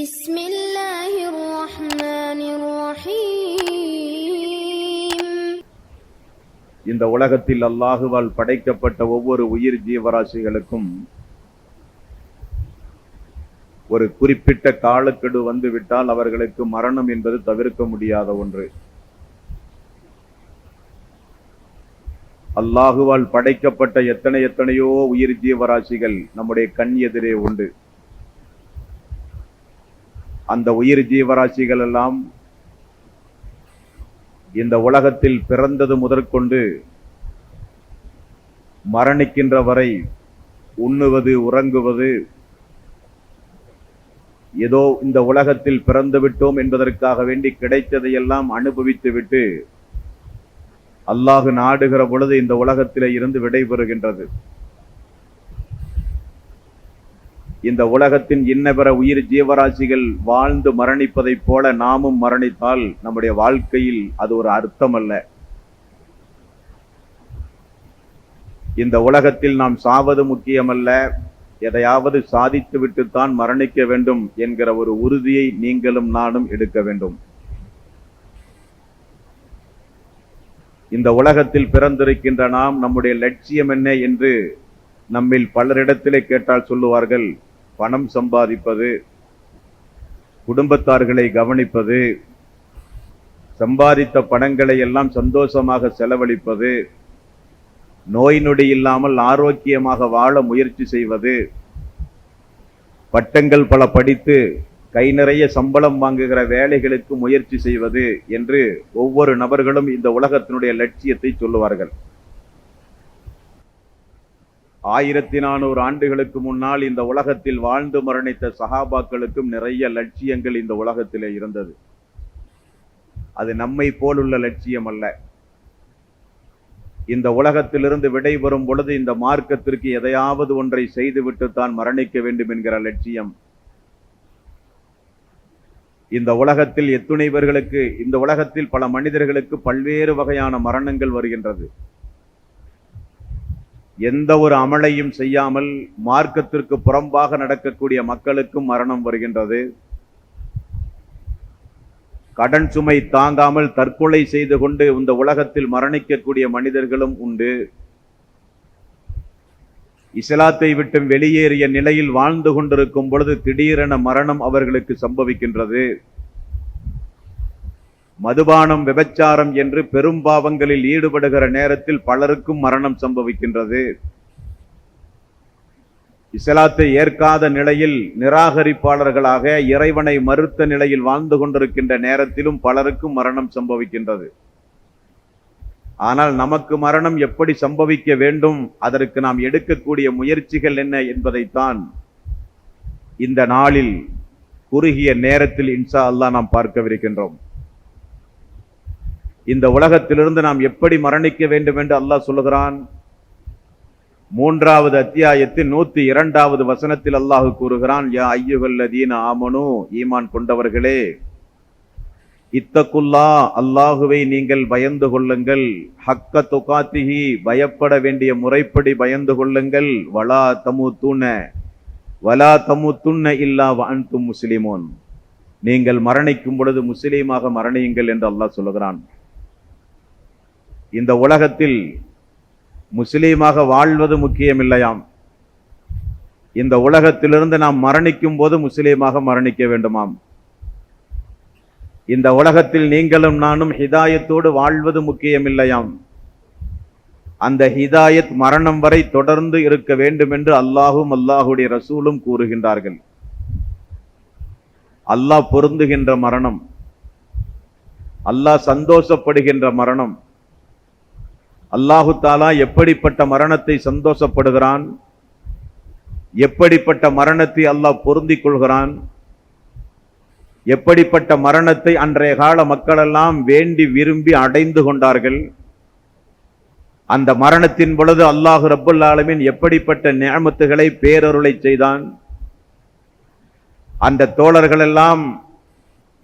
بسم الله الرحمن الرحيم. இந்த உலகத்தில் அல்லாஹுவால் படைக்கப்பட்ட ஒவ்வொரு உயிர் ஜீவராசிகளுக்கும் ஒரு குறிப்பிட்ட காலக்கெடு வந்துவிட்டால் அவர்களுக்கு மரணம் என்பது தவிர்க்க முடியாத ஒன்று. அல்லாஹுவால் படைக்கப்பட்ட எத்தனையோ உயிர் ஜீவராசிகள் நம்முடைய கண் எதிரே உண்டு. அந்த உயிர் ஜீவராசிகள் எல்லாம் இந்த உலகத்தில் பிறந்தது முதற்கொண்டு மரணிக்கின்ற வரை உண்ணுவது, உறங்குவது, ஏதோ இந்த உலகத்தில் பிறந்து விட்டோம் என்பதற்காக வேண்டி கிடைத்ததையெல்லாம் அனுபவித்துவிட்டு அல்லாஹ் நாடுகிற பொழுது இந்த உலகத்திலே இருந்து விடைபெறுகின்றது. இந்த உலகத்தின் இன்னபிற உயிர் ஜீவராசிகள் வாழ்ந்து மரணிப்பதைப் போல நாமும் மரணித்தால் நம்முடைய வாழ்க்கையில் அது ஒரு அர்த்தம் அல்ல. இந்த உலகத்தில் நாம் சாவது முக்கியமல்ல, எதையாவது சாதித்து விட்டுத்தான் மரணிக்க வேண்டும் என்கிற ஒரு உறுதியை நீங்களும் நானும் எடுக்க வேண்டும். இந்த உலகத்தில் பிறந்திருக்கின்ற நாம் நம்முடைய லட்சியம் என்ன என்று நம்மில் பலரிடத்திலே கேட்டால் சொல்லுவார்கள், பணம் சம்பாதிப்பது, குடும்பத்தார்களை கவனிப்பது, சம்பாதித்த பணங்களை எல்லாம் சந்தோஷமாக செலவழிப்பது, நோய் நொடி இல்லாமல் ஆரோக்கியமாக வாழ முயற்சி செய்வது, பட்டங்கள் பல படித்து கை நிறைய சம்பளம் வாங்குகிற வேலைகளுக்கு முயற்சி செய்வது என்று ஒவ்வொரு நபர்களும் இந்த உலகத்தினுடைய லட்சியத்தை சொல்லுவார்கள். 1400 ஆண்டுகளுக்கு முன்னால் இந்த உலகத்தில் வாழ்ந்து மரணித்த சஹாபாக்களுக்கும் நிறைய லட்சியங்கள் இந்த உலகத்திலே இருந்தது. அது நம்மை போலுள்ள லட்சியம் அல்ல. இந்த உலகத்திலிருந்து விடைபெறும் பொழுது இந்த மார்க்கத்திற்கு எதையாவது ஒன்றை செய்துவிட்டு தான் மரணிக்க வேண்டும் என்கிற லட்சியம். இந்த உலகத்தில் எத்துணை பேர்களுக்கு, இந்த உலகத்தில் பல மனிதர்களுக்கு பல்வேறு வகையான மரணங்கள் வருகின்றது. எந்த ஒரு அமலையும் செய்யாமல் மார்க்கத்திற்கு புறம்பாக நடக்கக்கூடிய மக்களுக்கும் மரணம் வருகின்றது. கடன் சுமை தாங்காமல் தற்கொலை செய்து கொண்டு இந்த உலகத்தில் மரணிக்கக்கூடிய மனிதர்களும் உண்டு. இஸ்லாத்தை விட்டு வெளியேறிய நிலையில் வாழ்ந்து கொண்டிருக்கும் பொழுது திடீரென மரணம் அவர்களுக்கு சம்பவிக்கின்றது. மதுபானம், விபச்சாரம் என்று பெரும் பாவங்களில் ஈடுபடுகிற நேரத்தில் பலருக்கும் மரணம் சம்பவிக்கின்றது. இஸ்லாத்தை ஏற்காத நிலையில் நிராகரிப்பாளர்களாக இறைவனை மறுத்த நிலையில் வாழ்ந்து கொண்டிருக்கின்ற நேரத்திலும் பலருக்கும் மரணம் சம்பவிக்கின்றது. ஆனால் நமக்கு மரணம் எப்படி சம்பவிக்க வேண்டும், அதற்கு நாம் எடுக்கக்கூடிய முயற்சிகள் என்ன என்பதைத்தான் இந்த நாளில் குறுகிய நேரத்தில் இன்ஷா அல்லாஹ் நாம் பார்க்கவிருக்கின்றோம். இந்த உலகத்திலிருந்து நாம் எப்படி மரணிக்க வேண்டும் என்று அல்லாஹ் சொல்லுகிறான். 3வது அத்தியாயத்தின் 102வது வசனத்தில் அல்லாஹ் கூறுகிறான், யா அய்யுஹல்லதீன ஆமனு, ஈமான் கொண்டவர்களே, இத்தகுல்லா, அல்லாஹுவை நீங்கள் பயந்து கொள்ளுங்கள், ஹக்க துகாத்திஹி, பயப்பட வேண்டிய முறைப்படி பயந்து கொள்ளுங்கள், வலா தமுத்துன்ன இல்லா வஅன்தும் முஸ்லிமூன், நீங்கள் மரணிக்கும் பொழுது முஸ்லீமாக மரணியுங்கள் என்று அல்லாஹ் சொல்லுகிறான். இந்த உலகத்தில் முஸ்லீமாக வாழ்வது முக்கியமில்லையாம். இந்த உலகத்திலிருந்து நாம் மரணிக்கும் போது முஸ்லீமாக மரணிக்க வேண்டுமாம். இந்த உலகத்தில் நீங்களும் நானும் ஹிதாயத்தோடு வாழ்வது முக்கியமில்லையாம். அந்த ஹிதாயத் மரணம் வரை தொடர்ந்து இருக்க வேண்டும் என்று அல்லாஹும் அல்லாஹுடைய ரசூலும் கூறுகின்றார்கள். அல்லாஹ் பொருந்துகின்ற மரணம், அல்லாஹ் சந்தோஷப்படுகின்ற மரணம், அல்லாஹு தாலா எப்படிப்பட்ட மரணத்தை சந்தோஷப்படுகிறான், எப்படிப்பட்ட மரணத்தை அல்லாஹ் பொருந்திக் கொள்கிறான், எப்படிப்பட்ட மரணத்தை அன்றைய கால மக்களெல்லாம் வேண்டி விரும்பி அடைந்து கொண்டார்கள், அந்த மரணத்தின் பொழுது அல்லாஹ் ரப்புல் ஆலமீன் எப்படிப்பட்ட நிஅமத்துகளை, பேரருளை செய்தான். அந்த தோழர்கள் எல்லாம்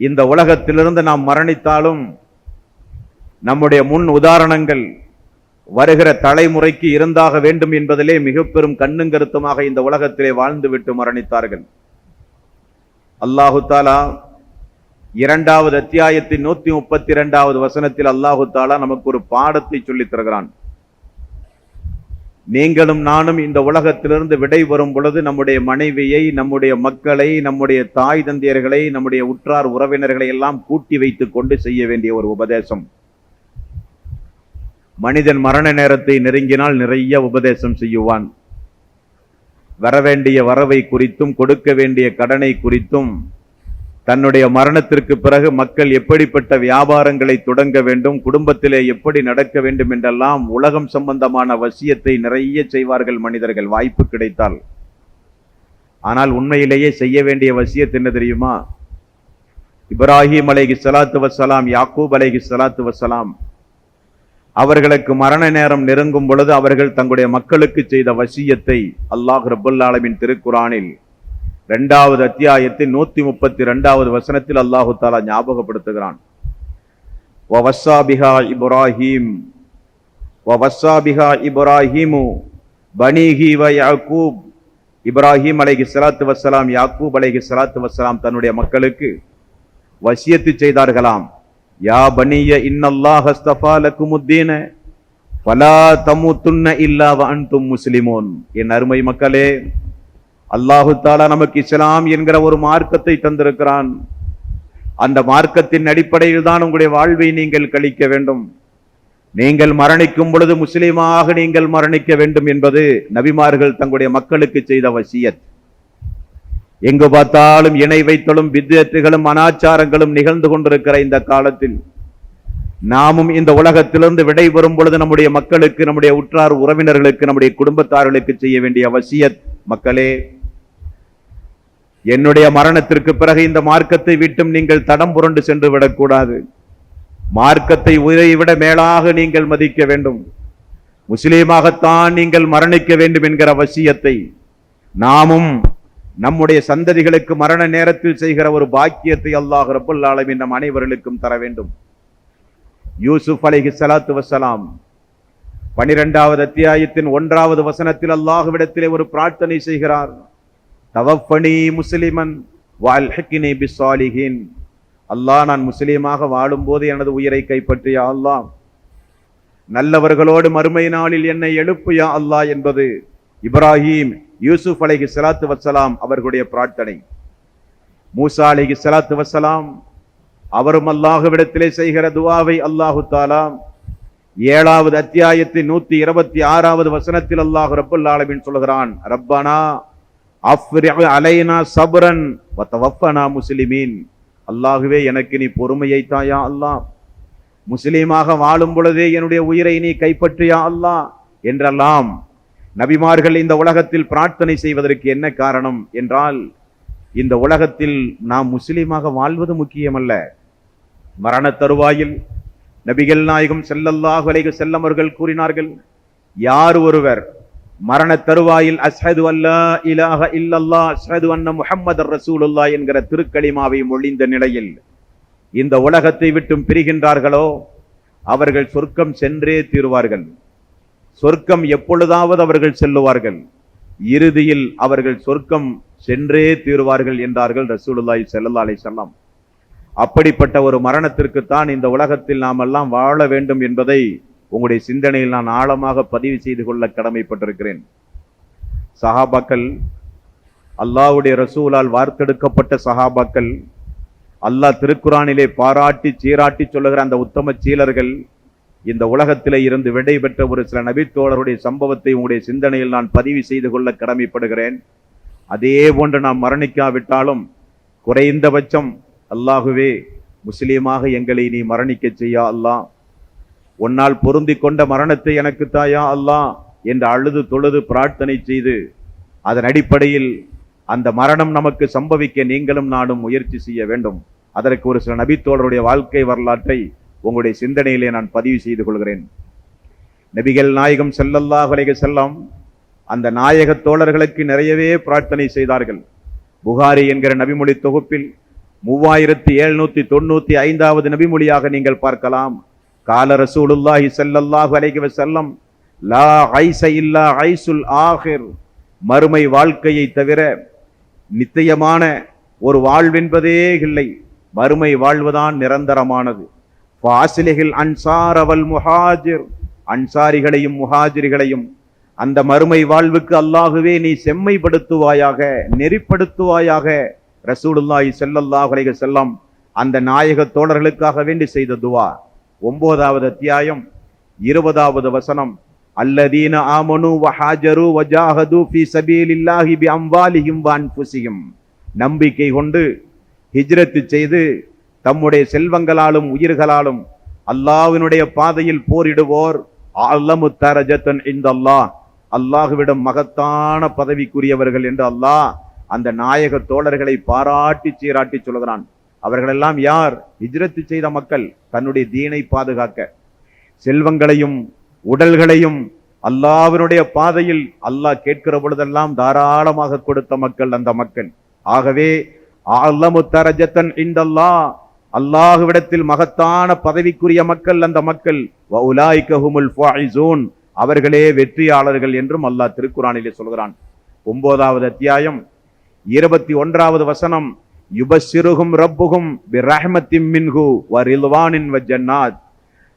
இந்த உலகத்திலிருந்து நாம் மரணித்தாலும் நம்முடைய முன் உதாரணங்கள் வருகிற தலைமுறைக்கு இருந்தாக வேண்டும் என்பதிலே மிக பெரும் கண்ணும் கருத்துமாக இந்த உலகத்திலே வாழ்ந்துவிட்டு மரணித்தார்கள். அல்லாஹு தாலா 2வது அத்தியாயத்தின் 132வது வசனத்தில் அல்லாஹு தாலா நமக்கு ஒரு பாடத்தை சொல்லித் தருகிறான். நீங்களும் நானும் இந்த உலகத்திலிருந்து விடை வரும் பொழுது நம்முடைய மனைவியை, நம்முடைய மக்களை, நம்முடைய தாய் தந்தையர்களை, நம்முடைய உற்றார் உறவினர்களை எல்லாம் கூட்டி வைத்துக் கொண்டு செய்ய வேண்டிய ஒரு உபதேசம். மனிதன் மரண நேரத்தை நெருங்கினால் நிறைய உபதேசம் செய்யுவான். வரவேண்டிய வரவை குறித்தும் கொடுக்க வேண்டிய கடனை குறித்தும், தன்னுடைய மரணத்திற்கு பிறகு மக்கள் எப்படிப்பட்ட வியாபாரங்களை தொடங்க வேண்டும், குடும்பத்திலே எப்படி நடக்க வேண்டும் என்றெல்லாம் உலகம் சம்பந்தமான வசியத்தை நிறைய செய்வார்கள் மனிதர்கள் வாய்ப்பு கிடைத்தால். ஆனால் உண்மையிலேயே செய்ய வேண்டிய வசியத் என்ன தெரியுமா? இப்ராஹிம் அலைஹிஸ்ஸலாத்து வஸ்ஸலாம், யாக்கூப் அலைஹிஸ்ஸலாத்து வஸ்ஸலாம் அவர்களுக்கு மரண நேரம் நெருங்கும் பொழுது அவர்கள் தங்களுடைய மக்களுக்கு செய்த வசியத்தை அல்லாஹ் ரப்பல் ஆலமீன் திருக்குர்ஆனில் 2வது அத்தியாயத்தின் 132வது வசனத்தில் அல்லாஹு தஆலா ஞாபகப்படுத்துகிறான். வவஸ்ஸா பிஹா இப்ராஹீமு பனீஹி வ யாக்கூப். இப்ராஹிம் அலைஹிஸ்ஸலாத்து வஸ்ஸலாம், யாக்கூப் அலைஹிஸ்ஸலாத்து வஸ்ஸலாம் தன்னுடைய மக்களுக்கு வசியத்து செய்தார்களாம். யா பனிய இன்னல்லாஹ அஸ்தஃபா லக்குமுத்தீன ஃபலா தமூதுன்ன இல்லா வ அன்தும் முஸ்லிமூன். என் அருமை மக்களே, அல்லாஹு தஆலா நமக்கு இஸ்லாம் என்கிற ஒரு மார்க்கத்தை தந்திருக்கிறான். அந்த மார்க்கத்தின் அடிப்படையில் தான் உங்களுடைய வாழ்வை நீங்கள் கழிக்க வேண்டும். நீங்கள் மரணிக்கும் பொழுது முஸ்லிமாக நீங்கள் மரணிக்க வேண்டும் என்பது நபிமார்கள் தங்களுடைய மக்களுக்கு செய்த வசியத். எங்கு பார்த்தாலும் இணை வைத்தலும் பித்அத்துகளும் அனாச்சாரங்களும் நிகழ்ந்து கொண்டிருக்கிற இந்த காலத்தில் நாமும் இந்த உலகத்திலிருந்து விடை பெறும் பொழுது நம்முடைய மக்களுக்கு, நம்முடைய உற்றார் உறவினர்களுக்கு, நம்முடைய குடும்பத்தார்களுக்கு செய்ய வேண்டிய வசியத், மக்களே, என்னுடைய மரணத்திற்கு பிறகு இந்த மார்க்கத்தை விட்டும் நீங்கள் தடம் புரண்டு சென்று விடக்கூடாது. மார்க்கத்தை உயிரை விட மேலாக நீங்கள் மதிக்க வேண்டும். முஸ்லீமாகத்தான் நீங்கள் மரணிக்க வேண்டும் என்கிற வசியத்தை நாமும் நம்முடைய சந்ததிகளுக்கு மரண நேரத்தில் செய்கிற ஒரு பாக்கியத்தை அல்லாஹ் ரப்பல் ஆலமீன் நம் அனைவர்களுக்கும் தர வேண்டும். யூசுப் அலைஹிஸ்ஸலாத்து வஸ்ஸலாம் 12வது அத்தியாயத்தின் 1வது வசனத்தில் அல்லாஹ்விடத்திலே ஒரு பிரார்த்தனை செய்கிறார். தவஃபனி முஸ்லிமன் வஅல்ஹிக்னி பிஸ்ஸாலிஹீன். அல்லாஹ், நான் முஸ்லீமாக வாழும்போது எனது உயிரை கைப்பற்றியா அல்லாஹ், நல்லவர்களோடு மறுமை நாளில் என்னை எழுப்பியா அல்லாஹ் என்பது இப்ராஹிம், யூசுப் அலைஹிஸ்ஸலாத்து வஸ்ஸலாம் அவர்களுடைய பிரார்த்தனை. மூசா அலைஹிஸ்ஸலாத்து வஸ்ஸலாம் அவரும் அல்லாஹ்விடத்திலே செய்கிற துஆவை அல்லாஹு தஆலா 7வது அத்தியாயத்தின் 126வது வசனத்தில் அல்லாஹ் ரப்பல் ஆலமீன் சொல்கிறான். ரப்பனா அஃப்ரிக் அலைனா சப்ரன் வ தவஃபனா முஸ்லிமீன். அல்லாஹ்வே, எனக்கு நீ பொறுமையை தாயா அல்லாஹ், முஸ்லீமாக வாழும் பொழுதே என்னுடைய உயிரை நீ கைப்பற்றியா அல்லாஹ் என்றெல்லாம் நபிமார்கள் இந்த உலகத்தில் பிரார்த்தனை செய்வதற்கு என்ன காரணம் என்றால், இந்த உலகத்தில் நாம் முஸ்லீமாக வாழ்வது முக்கியமல்ல. மரண தருவாயில் நபிகள் நாயகம் ஸல்லல்லாஹு அலைஹி வஸல்லம் அவர்கள் கூறினார்கள், யார் ஒருவர் மரண தருவாயில் அஷ்ஹது அல்லா இலாஹ இல்லல்லாஹ் அஷ்ஹது அன்ன முஹம்மதர் ரசூலுல்லாஹ் என்கிற திருக்கலிமாவை மொழிந்த நிலையில் இந்த உலகத்தை விட்டும் பிரிகின்றார்களோ அவர்கள் சொர்க்கம் சென்றே தீருவார்கள். சொர்க்கம் எப்பொழுதாவது அவர்கள் செல்லுவார்கள், இறுதியில் அவர்கள் சொர்க்கம் சென்றே தீருவார்கள் என்றார்கள் ரசூலுல்லாஹி ஸல்லல்லாஹு அலைஹி வஸல்லம். அப்படிப்பட்ட ஒரு மரணத்திற்குத்தான் இந்த உலகத்தில் நாம் எல்லாம் வாழ வேண்டும் என்பதை உங்களுடைய சிந்தனையில் நான் ஆழமாக பதிவு செய்து கொள்ள கடமைப்பட்டிருக்கிறேன். சஹாபாக்கள், அல்லாஹ்வுடைய ரசூலால் வார்த்தெடுக்கப்பட்ட சஹாபாக்கள், அல்லாஹ் திருக்குர்ஆனிலே பாராட்டி சீராட்டி சொல்லுகிற அந்த உத்தம சீலர்கள், இந்த உலகத்திலே இருந்து விடை பெற்ற ஒரு சில நபித்தோழருடைய சம்பவத்தை உங்களுடைய சிந்தனையில் நான் பதிவு செய்து கொள்ள கடமைப்படுகிறேன். அதே போன்று நாம் மரணிக்காவிட்டாலும் குறைந்தபட்சம் அல்லாஹுவே, முஸ்லீமாக எங்களை நீ மரணிக்க செய்யா அல்லாஹ், உன்னால் பொருந்தி கொண்ட மரணத்தை எனக்கு தாயா அல்லாஹ் என்று அழுது தொழுது பிரார்த்தனை செய்து அதன் அடிப்படையில் அந்த மரணம் நமக்கு சம்பவிக்க நீங்களும் நானும் முயற்சி செய்ய வேண்டும். அதற்கு ஒரு சில நபித்தோழருடைய வாழ்க்கை வரலாற்றை உங்களுடைய சிந்தனையிலே நான் பதிவு செய்து கொள்கிறேன். நபிகள் நாயகம் ஸல்லல்லாஹு அலைஹி வஸல்லம் அந்த நாயக தோழர்களுக்கு நிறையவே பிரார்த்தனை செய்தார்கள். புகாரி என்கிற நபிமொழி தொகுப்பில் 3795வது நபிமொழியாக நீங்கள் பார்க்கலாம். கால ரசூலுல்லாஹி ஸல்லல்லாஹு அலைஹி வஸல்லம், லா ஐஸ இல்லா ஐஸுல் ஆகிர். மறுமை வாழ்க்கையை தவிர, நித்தியமான ஒரு வாழ்வென்பதே இல்லை, மறுமை வாழ்வுதான் நிரந்தரமானது. ஃபாசிலிஹில் அன்சார் அவல் முஹாஜிர், அன்சாரிகளையும் முஹாஜிர்களையும் அந்த மறுமை வாழ்வுக்கு அல்லாஹுவே நீ செம்மைப்படுத்துவாயாக, நெறிப்படுத்துவாயாக. ரசூலுல்லாஹி ஸல்லல்லாஹு அலைஹி வஸல்லம் அந்த நாயக தோழர்களுக்காக வேண்டி செய்த துவா. 9வது அத்தியாயம் 20வது வசனம், அல்லதீன ஆமனு வஹாஜரு வஜாஹது ஃபீ சபீலில்லாஹி பிஅம்வாலிஹிம் வ அன்ஃபுஸிஹிம், நம்பிக்கை கொண்டு ஹிஜ்ரத் செய்து தம்முடைய செல்வங்களாலும் உயிர்களாலும் அல்லாஹ்வினுடைய பாதையில் போரிடுவோர் அலமு தரஜத்தன் இன்தல்லாஹ், அல்லாஹ்விடம் மகத்தான பதவிக்குரியவர்கள் என்று அல்லாஹ் அந்த நாயக தோழர்களை பாராட்டி சீராட்டி சொல்கிறான். அவர்களெல்லாம் யார்? ஹிஜ்ரத் செய்த மக்கள், தன்னுடைய தீனை பாதுகாக்க செல்வங்களையும் உடல்களையும் அல்லாஹ்வினுடைய பாதையில் அல்லாஹ் கேட்கிற பொழுதெல்லாம் தாராளமாக கொடுத்த மக்கள் அந்த மக்கள். ஆகவே அலமு தரஜத்தன் இன்தல்லாஹ், அல்லாஹ்விடத்தில் மகத்தான பதவிக்குரிய மக்கள் அந்த மக்கள். வ உலாயிக ஹுமுல் ஃபாயிசூன், அவர்களே வெற்றியாளர்கள் என்றும் அல்லாஹ் திருக்குர்ஆனிலே சொல்கிறான். 9வது அத்தியாயம் 21வது வசனம், யுபஸ்ஸிருஹும் ரப்புஹும் பிர்ரஹ்மத்தின் மின்ஹு வ ரில்வானின் வ ஜன்னாத்,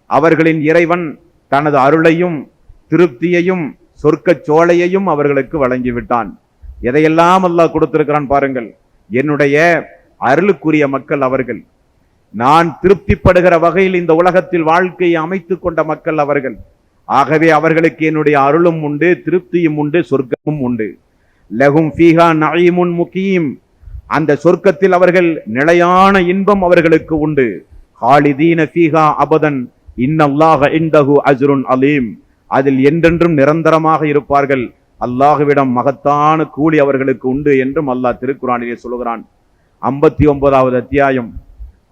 அவர்களின் இறைவன் தனது அருளையும் திருப்தியையும் சொர்க்கச் சோலையையும் அவர்களுக்கு வழங்கிவிட்டான். எதையெல்லாம் அல்லாஹ் கொடுத்திருக்கிறான் பாருங்கள். என்னுடைய அருளுக்குரிய மக்கள் அவர்கள், நான் திருப்திப்படுகிற வகையில் இந்த உலகத்தில் வாழ்க்கையை அமைத்துக் கொண்ட மக்கள் அவர்கள். ஆகவே அவர்களுக்கு என்னுடைய அருளும் உண்டு, திருப்தியும் உண்டு, சொர்க்கமும் உண்டு. லஹும் ஃபீஹா நஈமுன் முகீம், அந்த சொர்க்கத்தில் அவர்கள் நிலையான இன்பம் அவர்களுக்கு உண்டு. ஹாலிதீன ஃபீஹா அபதன் இன்னல்லாஹ இன்தஹு அஜ்ருன் அலீம், அதில் என்றென்றும் நிரந்தரமாக இருப்பார்கள், அல்லாஹ்விடம் மகத்தான கூலி அவர்களுக்கு உண்டு என்றும் அல்லாஹ் திருக்குர்ஆனிலே சொல்கிறான். 59வது அத்தியாயம்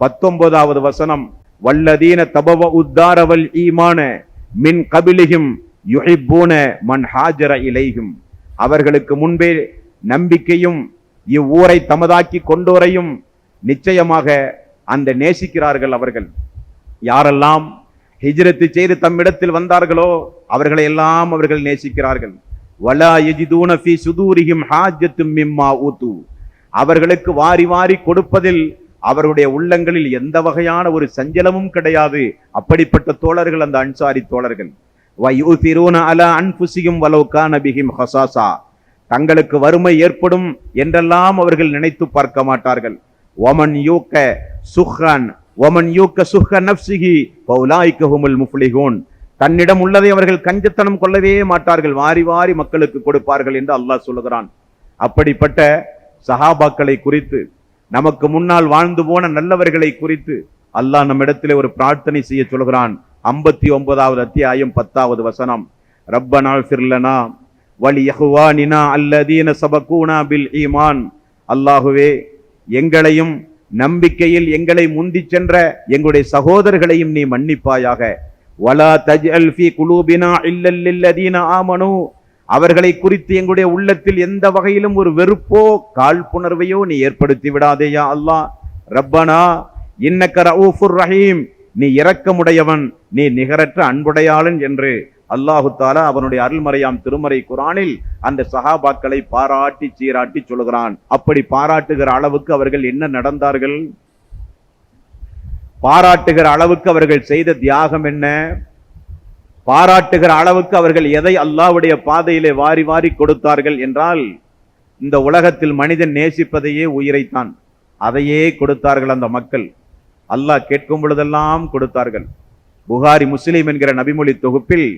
19வது வசனம், வல்லதீன தபவ உத்தாரவல் ஈமான மின் கபிலிஹிம் யுஹிப்பூன மன் ஹாஜர இலைஹிம், அவர்களுக்கு முன்பே நம்பிக்கையும் இவ்வூரை தமதாக்கி கொண்டோரையும் நிச்சயமாக அந்த நேசிக்கிறார்கள் அவர்கள். யாரெல்லாம் ஹிஜ்ரத் செய்து தம்மிடத்தில் வந்தார்களோ அவர்களை எல்லாம் அவர்கள் நேசிக்கிறார்கள். வலா யஜிதூன ஃபீ சுதூரிஹிம் ஹாஜத்தும் மிம்மா ஊது, அவர்களுக்கு வாரி வாரி கொடுப்பதில் அவருடைய உள்ளங்களில் எந்த வகையான ஒரு சஞ்சலமும் கிடையாது. அப்படிப்பட்ட தோழர்கள் அந்த அன்சாரி தோழர்கள். வயுதிரூன அலா அன்ஃபுஸிஹிம் வலவ் கான பிஹிம் ஹஸாஸா, தங்களுக்கு வறுமை ஏற்படும் என்றெல்லாம் அவர்கள் நினைத்து பார்க்க மாட்டார்கள். வமன் யூக்க சுஹ்ரன் வமன் யூக்க சுஹ்ர நஃப்ஸிஹி ஃபௌலாயிக ஹுமுல் முஃப்லிஹூன், தன்னிடம் உள்ளதை அவர்கள் கஞ்சத்தனம் கொள்ளவே மாட்டார்கள், வாரி வாரி மக்களுக்கு கொடுப்பார்கள் என்று அல்லாஹ் சொல்லுகிறான். அப்படிப்பட்ட சஹாபாக்களை குறித்து, நமக்கு முன்னால் வாழ்ந்து போன நல்லவர்களை குறித்து அல்லாஹ் நம்மிடத்திலே ஒரு பிரார்த்தனை செய்ய சொல்கிறான். 59வது அத்தியாயம் 10வது வசனம், ரப்பனா ஃபிர்லனா வலி யஹ்வானினா அல்லதீன சபகூனா பில் ஈமான், அல்லாஹுவே எங்களையும் நம்பிக்கையில் எங்களை முந்தி சென்ற எங்களுடைய சகோதரர்களையும் நீ மன்னிப்பாயாக. வலா தஜ்அல் ஃபீ குலூபினா இல்லல் லில்லதீன ஆமனு, அவர்களை குறித்து எங்களுடைய உள்ளத்தில் எந்த வகையிலும் ஒரு வெறுப்போ காழ்ப்புணர்வையோ நீ ஏற்படுத்தி விடாதேயா அல்லாஹ். ரப்பனா இன்னக ரഊஃபுர் ரஹீம், நீ இரக்கமுடையவன், நீ நிகரற்ற அன்புடையாளன் என்று அல்லாஹு தஆலா அவனுடைய அருள்மறையாம் திருமறை குர்ஆனில் அந்த சஹாபாக்களை பாராட்டி சீராட்டி சொல்கிறான். அப்படி பாராட்டுகிற அளவுக்கு அவர்கள் என்ன நடந்தார்கள்? பாராட்டுகிற அளவுக்கு அவர்கள் செய்த தியாகம் என்ன? பாராட்டுகிற அளவுக்கு அவர்கள் எதை அல்லாஹ்வுடைய பாதையிலே வாரி வாரி கொடுத்தார்கள் என்றால், இந்த உலகத்தில் மனிதன் நேசிப்பதையே உயிரைத்தான், அதையே கொடுத்தார்கள் அந்த மக்கள். அல்லாஹ் கேட்கும் பொழுதெல்லாம் கொடுத்தார்கள். புகாரி முஸ்லிம் என்கிற நபிமொழி தொகுப்பில்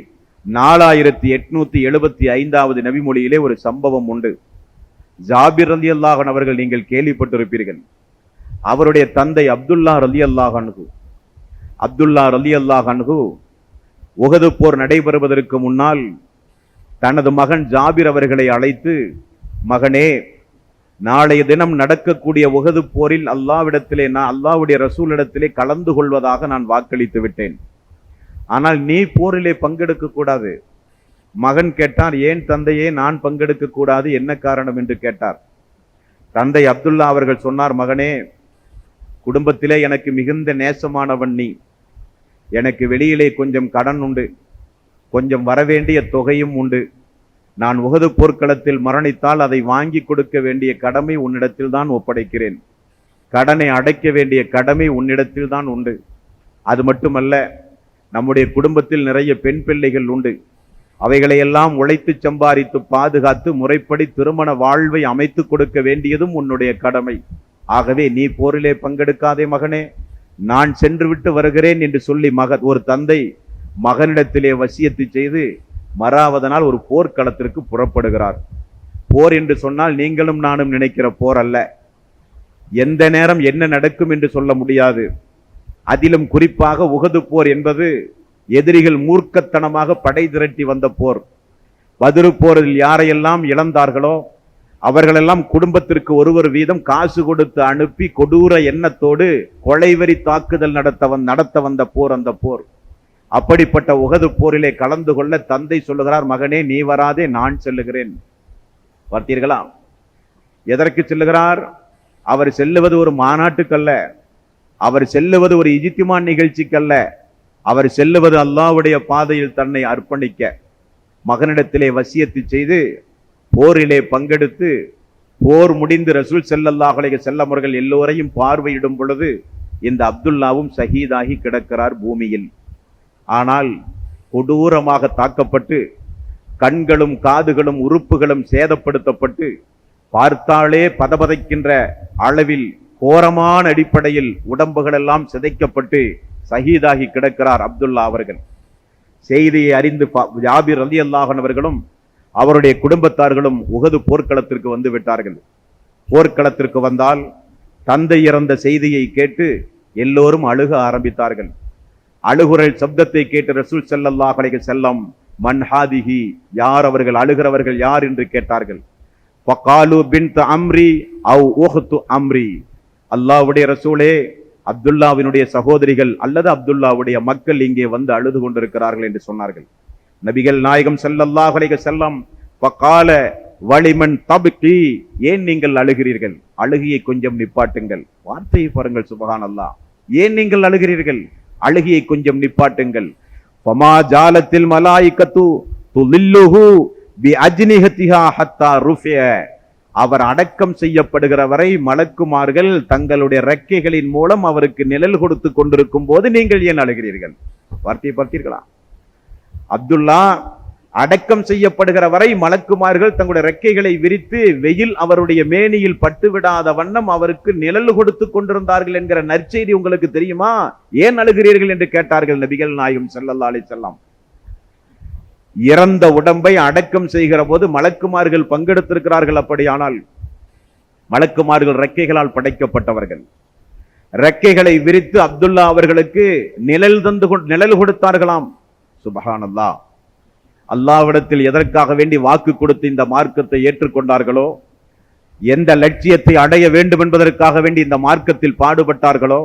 4875வது நபிமொழியிலே ஒரு சம்பவம் உண்டு. ஜாபிர் ரலியல்லாஹு அன்ஹு அவர்கள் நீங்கள் கேள்விப்பட்டிருப்பீர்கள். அவருடைய தந்தை அப்துல்லா ரலியல்லாஹு அன்ஹு, அப்துல்லா ரலியல்லாஹு அன்ஹு உஹது போர் நடைபெறுவதற்கு முன்னால் தனது மகன் ஜாபிர் அவர்களை அழைத்து, மகனே, நாளைய தினம் நடக்கக்கூடிய உஹது போரில் அல்லாஹ்விடத்திலே, நான் அல்லாஹ்வுடைய ரசூலிடத்திலே கலந்து கொள்வதாக நான் வாக்களித்து விட்டேன். ஆனால் நீ போரிலே பங்கெடுக்க கூடாது. மகன் கேட்டார், ஏன் தந்தையே நான் பங்கெடுக்க கூடாது, என்ன காரணம் என்று கேட்டார். தந்தை அப்துல்லா அவர்கள் சொன்னார், மகனே, குடும்பத்திலே எனக்கு மிகுந்த நேசமானவன் நீ, எனக்கு வெளியிலே கொஞ்சம் கடன் உண்டு, கொஞ்சம் வரவேண்டிய தொகையும் உண்டு, நான் உஹது போர்க்களத்தில் மரணித்தால் அதை வாங்கி கொடுக்க வேண்டிய கடமை உன்னிடத்தில் தான் ஒப்படைக்கிறேன். கடனை அடைக்க வேண்டிய கடமை உன்னிடத்தில் தான் உண்டு. அது மட்டுமல்ல, நம்முடைய குடும்பத்தில் நிறைய பெண் பிள்ளைகள் உண்டு. அவைகளையெல்லாம் உழைத்து சம்பாதித்து பாதுகாத்து முறைப்படி திருமண வாழ்வை அமைத்து கொடுக்க வேண்டியதும் உன்னுடைய கடமை. ஆகவே நீ போரிலே பங்கெடுக்காதே மகனே, நான் சென்று விட்டு வருகிறேன் என்று சொல்லி ஒரு தந்தை மகனிடத்திலே வசியத்து செய்து மறாவதனால் ஒரு போர்க்களத்திற்கு புறப்படுகிறார். போர் என்று சொன்னால் நீங்களும் நானும் நினைக்கிற போர் அல்ல. எந்த நேரம் என்ன நடக்கும் என்று சொல்ல முடியாது. அதிலும் குறிப்பாக உஹது போர் என்பது எதிரிகள் மூர்க்கத்தனமாக படை திரட்டி வந்த போர். பத்ரு போரில் யாரையெல்லாம் இழந்தார்களோ அவர்களெல்லாம் குடும்பத்திற்கு ஒருவர் வீதம் காசு கொடுத்து அனுப்பி கொடூர எண்ணத்தோடு கொலைவெறி தாக்குதல் நடத்த வந்த போர் அந்த போர். அப்படிப்பட்ட உஹது போரிலே கலந்து கொள்ள தந்தை சொல்லுகிறார், மகனே நீ வராதே, நான் செல்லுகிறேன். பார்த்தீர்களா? எதற்கு செல்லுகிறார்? அவர் செல்லுவது ஒரு மாநாட்டுக்கல்ல, அவர் செல்லுவது ஒரு இஜ்திமா நிகழ்ச்சிக்கல்ல, அவர் செல்லுவது அல்லாஹ்வுடைய பாதையில் தன்னை அர்ப்பணிக்க. மகனிடத்திலே வசியத்து செய்து போரிலே பங்கெடுத்து போர் முடிந்து ரசூல் ஸல்லல்லாஹு அலைஹி வஸல்லம் அவர்கள் எல்லோரையும் பார்வையிடும் பொழுது இந்த அப்துல்லாவும் ஷஹீதாகி கிடக்கிறார் பூமியில். ஆனால் கொடூரமாக தாக்கப்பட்டு கண்களும் காதுகளும் உறுப்புகளும் சேதப்படுத்தப்பட்டு பார்த்தாலே பதபதைக்கின்ற அளவில் கோரமான அடிப்படையில் உடம்புகள் எல்லாம் சிதைக்கப்பட்டு ஷஹீதாகி கிடக்கிறார் அப்துல்லா அவர்கள். செய்தியை அறிந்து ஜாபிர் ரலியல்லாஹு அன்ஹு அவர்களும் அவருடைய குடும்பத்தார்களும் உஹது போர்க்களத்திற்கு வந்து விட்டார்கள். போர்க்களத்திற்கு வந்தால் தந்தை இறந்த செய்தியை கேட்டு எல்லோரும் அழுக ஆரம்பித்தார்கள். அழுகுரல் சப்தத்தை கேட்டு ரசூல் ஸல்லல்லாஹு அலைஹி வஸல்லம் மன் ஹாதிஹி, யார் அவர்கள், அழுகிறவர்கள் யார் என்று கேட்டார்கள். ஃபகாலு பின்த் அம்ரி அவ் உஹ்து அம்ரி, அல்லாஹ்வுடைய ரசூலே, அப்துல்லாவினுடைய சகோதரிகள் அல்லது அப்துல்லாவுடைய மக்கள் இங்கே வந்து அழுது கொண்டிருக்கிறார்கள் என்று சொன்னார்கள். நபிகள் நாயகம் ஸல்லல்லாஹு அலைஹி வஸல்லம் ஃபகால வலிமன் தப்கி, ஏன் நீங்கள் அழுகிறீர்கள்? அழுகையை கொஞ்சம் நிப்பாட்டுங்கள். வார்த்தையை பாருங்கள், சுப்ஹானல்லாஹ். ஏன் நீங்கள் அழுகிறீர்கள்? அழுகையை கொஞ்சம் நிப்பாட்டுங்கள். ஃபமா ஜாலத்தில் மலாயிகத்து துலில்லுஹு பி அஜ்னிஹத்திஹா ஹத்தா ருஃபிய, அவர் அடக்கம் செய்யப்படுகிற வரை மலக்குமார்கள் தங்களுடைய ரெக்கைகளின் மூலம் அவருக்கு நிழல் கொடுத்து கொண்டிருக்கும் போது நீங்கள் ஏன் அழுகிறீர்கள்? வார்த்தையை பார்த்தீர்களா? அப்துல்லா அடக்கம் செய்யப்படுகிற வரை மலக்குமார்கள் தங்களுடைய ரெக்கைகளை விரித்து வெயில் அவருடைய மேனியில் பட்டுவிடாத வண்ணம் அவருக்கு நிழல் கொடுத்து கொண்டிருந்தார்கள் என்கிற நற்செய்தி உங்களுக்கு தெரியுமா? ஏன் அழுகிறீர்கள் என்று கேட்டார்கள் நபிகள் நாயகம் ஸல்லல்லாஹு அலைஹி வஸல்லம். இறந்த உடம்பை அடக்கம் செய்கிற போது மலக்குமார்கள் பங்கெடுத்திருக்கிறார்கள். அப்படியானால் மலக்குமார்கள் ரெக்கைகளால் படைக்கப்பட்டவர்கள். ரெக்கைகளை விரித்து அப்துல்லா அவர்களுக்கு நிழல் கொடுத்தார்களாம். சுப்ஹானல்லாஹ். அல்லாஹ்விடத்தில் எதற்காக வேண்டி வாக்கு கொடுத்து இந்த மார்க்கத்தை ஏற்றுக்கொண்டார்களோ, எந்த லட்சியத்தை அடைய வேண்டும் என்பதற்காக வேண்டி இந்த மார்க்கத்தில் பாடுபட்டார்களோ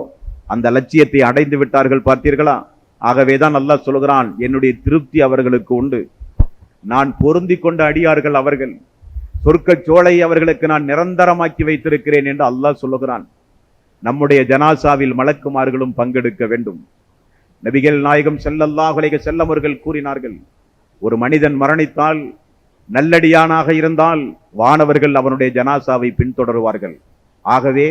அந்த லட்சியத்தை அடைந்து விட்டார்கள். பார்த்தீர்களா? ஆகவேதான் அல்லாஹ் சொல்கிறான், என்னுடைய திருப்தி அவர்களுக்கு உண்டு, நான் பொருந்தி கொண்ட அடியார்கள் அவர்கள், சொர்க்க சோலை அவர்களுக்கு நான் நிரந்தரமாக்கி வைத்திருக்கிறேன் என்று அல்லாஹ் சொல்லுகிறான். நம்முடைய ஜனாசாவில் மலக்குமார்களும் பங்கெடுக்க வேண்டும். நபிகள் நாயகம் ஸல்லல்லாஹு அலைஹி வஸல்லம் அவர்கள் கூறினார்கள், ஒரு மனிதன் மரணித்தால் நல்லடியானாக இருந்தால் வானவர்கள் அவனுடைய ஜனாசாவை பின்தொடருவார்கள். ஆகவே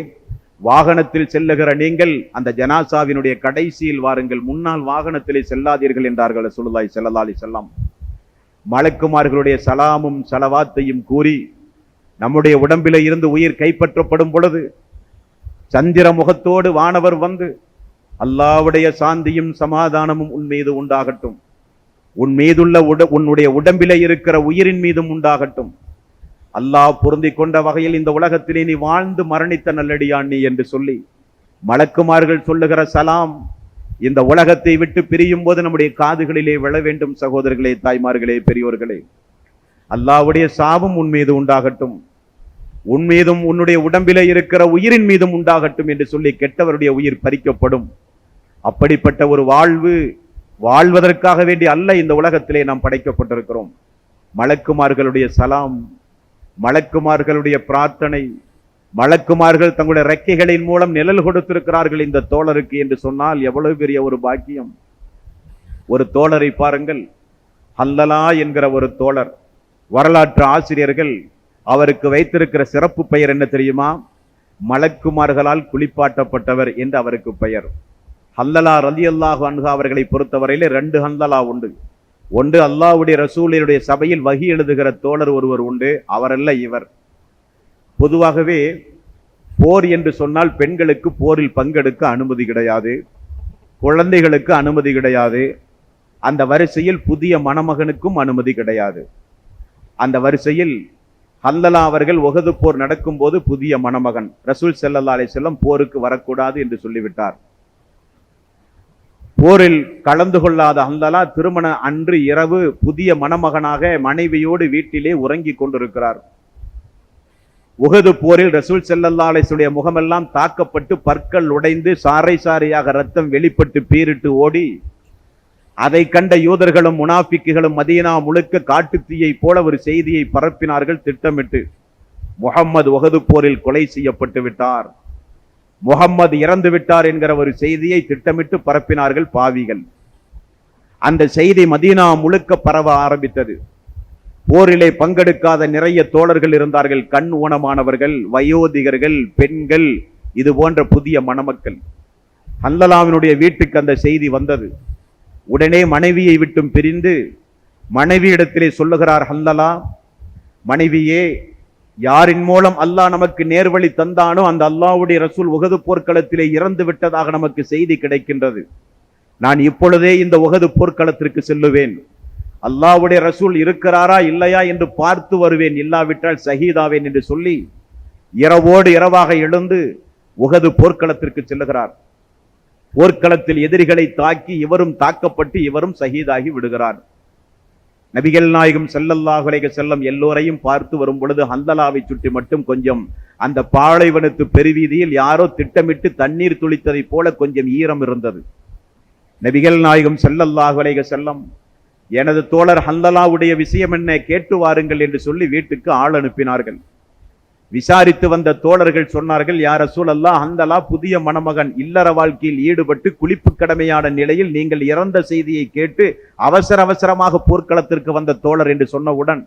வாகனத்தில் செல்லுகிற நீங்கள் அந்த ஜனாசாவினுடைய கடைசியில் வாருங்கள், முன்னால் வாகனத்திலே செல்லாதீர்கள் என்றார்கள் ரசூலுல்லாஹி ஸல்லல்லாஹு அலைஹி வஸல்லம். மலக்குமார்களுடைய சலாமும் சலவாத்தையும் கூறி நம்முடைய உடம்பிலே இருந்து உயிர் கைப்பற்றப்படும் பொழுது சந்திர முகத்தோடு வானவர் வந்து, அல்லாஹ்வுடைய சாந்தியும் சமாதானமும் உன் மீது உண்டாகட்டும், உன் மீதுள்ள உன்னுடைய உடம்பிலே இருக்கிற உயிரின் மீதும் உண்டாகட்டும், அல்லாஹ் பொருந்தி கொண்ட வகையில் இந்த உலகத்திலே நீ வாழ்ந்து மரணித்த நல்லடியான் நீ என்று சொல்லி மலக்குமார்கள் சொல்லுகிற சலாம் இந்த உலகத்தை விட்டு பிரியும் போது நம்முடைய காதுகளிலே விழ வேண்டும். சகோதரர்களே, தாய்மார்களே, பெரியோர்களே, அல்லாஹ்வுடைய சாபம் உன் மீது உண்டாகட்டும், உன் மீதும் உன்னுடைய உடம்பிலே இருக்கிற உயிரின் மீதும் உண்டாகட்டும் என்று சொல்லி கெட்டவருடைய உயிர் பறிக்கப்படும். அப்படிப்பட்ட ஒரு வாழ்வதற்காக வேண்டி அல்ல இந்த உலகத்திலே நாம் படைக்கப்பட்டிருக்கிறோம். மலக்குமார்களுடைய சலாம், மலக்குமார்களுடைய பிரார்த்தனை, மலக்குமார்கள் தங்களுடைய ரெக்கைகளின் மூலம் நிழல் கொடுத்திருக்கிறார்கள் இந்த தோழருக்கு என்று சொன்னால் எவ்வளவு பெரிய ஒரு பாக்கியம். ஒரு தோழரை பாருங்கள், ஹல்லலா என்கிற ஒரு தோழர் வரலாற்று ஆசிரியர்கள் அவருக்கு வைத்திருக்கிற சிறப்பு பெயர் என்ன தெரியுமா? மலக்குமார்களால் குளிப்பாட்டப்பட்டவர் என்று அவருக்கு பெயர். ஹல்லலா ரலியல்லாஹு அன்ஹு அவர்களை பொறுத்தவரையிலே 2 ஹல்லலா உண்டு. ஒன்று அல்லாஹ்வுடைய ரசூலுடைய சபையில் வஹி எழுதுகிற தோழர் ஒருவர் உண்டு, அவரல்ல இவர். பொதுவாகவே போர் என்று சொன்னால் பெண்களுக்கு போரில் பங்கெடுக்க அனுமதி கிடையாது, குழந்தைகளுக்கு அனுமதி கிடையாது. அந்த வரிசையில் புதிய மணமகனுக்கும் அனுமதி கிடையாது. அந்த வரிசையில் ஹல்லலா அவர்கள் உஹது போர் நடக்கும் போது புதிய மணமகன், ரசூல் ஸல்லல்லாஹு அலைஹி வஸல்லம் போருக்கு வரக்கூடாது என்று சொல்லிவிட்டார். போரில் கலந்து கொள்ளாத ஹல்லலா திருமண அன்று இரவு புதிய மணமகனாக மனைவியோடு வீட்டிலே உறங்கி கொண்டிருக்கிறார். உஹது போரில் ரசூல் ஸல்லல்லாஹு அலைஹி வஸல்லம் முகமெல்லாம் தாக்கப்பட்டு பற்கள் உடைந்து சாறை சாறையாக ரத்தம் வெளிப்பட்டு பீரிட்டு ஓடி, அதை கண்ட யூதர்களும் முனாஃபிக்குகளும் மதீனா முழுக்க காட்டுத்தீயை போல ஒரு செய்தியை பரப்பினார்கள் திட்டமிட்டு. முஹம்மது உஹது போரில் கொலை செய்யப்பட்டு விட்டார், முஹம்மது இறந்து விட்டார் என்கிற ஒரு செய்தியை திட்டமிட்டு பரப்பினார்கள் பாவிகள். அந்த செய்தி மதீனா முழுக்க பரவ ஆரம்பித்தது. போரிலே பங்கெடுக்காத நிறைய தோழர்கள் இருந்தார்கள், கண் ஊனமானவர்கள், வயோதிகர்கள், பெண்கள், இது போன்ற புதிய மணமக்கள். ஹல்லலாவினுடைய வீட்டுக்கு அந்த செய்தி வந்தது. உடனே மனைவியை விட்டும் பிரிந்து மனைவியிடத்திலே சொல்லுகிறார் ஹல்லலா, மனைவியே, யாரின் மூலம் அல்லாஹ் நமக்கு நேர்வழி தந்தானோ அந்த அல்லாஹ்வுடைய ரசூல் உஹது போர்க்களத்திலே இறந்து விட்டதாக நமக்கு செய்தி கிடைக்கின்றது. நான் இப்பொழுதே இந்த உஹது போர்க்களத்திற்கு செல்லுவேன், அல்லாஹ்வுடைய ரசூல் இருக்கிறாரா இல்லையா என்று பார்த்து வருவேன், இல்லாவிட்டால் ஷஹீதாவேன் என்று சொல்லி இரவோடு இரவாக எழுந்து உஹது போர்க்களத்திற்கு செல்லுகிறார். போர்க்களத்தில் எதிரிகளை தாக்கி இவரும் தாக்கப்பட்டு இவரும் ஷஹீதாகி விடுகிறார். நபிகள் நாயகம் ஸல்லல்லாஹு அலைஹி வஸல்லம் எல்லோரையும் பார்த்து வரும் பொழுது ஹல்லலாவை சுற்றி மட்டும் கொஞ்சம் அந்த பாலைவனத்து பெருவீதியில் யாரோ திட்டமிட்டு தண்ணீர் துளித்ததை போல கொஞ்சம் ஈரம் இருந்தது. நபிகள் நாயகம் ஸல்லல்லாஹு அலைஹி வஸல்லம், எனது தோழர் ஹல்லலாவுடைய விஷயம் என்ன, கேட்டு வாருங்கள் என்று சொல்லி வீட்டுக்கு ஆள் அனுப்பினார்கள். விசாரித்து வந்த தோழர்கள் சொன்னார்கள், யா ரசூலல்லாஹ், ஹல்லலா புதிய மணமகன் இல்லற வாழ்க்கையில் ஈடுபட்டு குளிப்பு கடமையான நிலையில் நீங்கள் இறந்த செய்தியை கேட்டு அவசர அவசரமாக போர்க்களத்திற்கு வந்த தோழர் என்று சொன்னவுடன்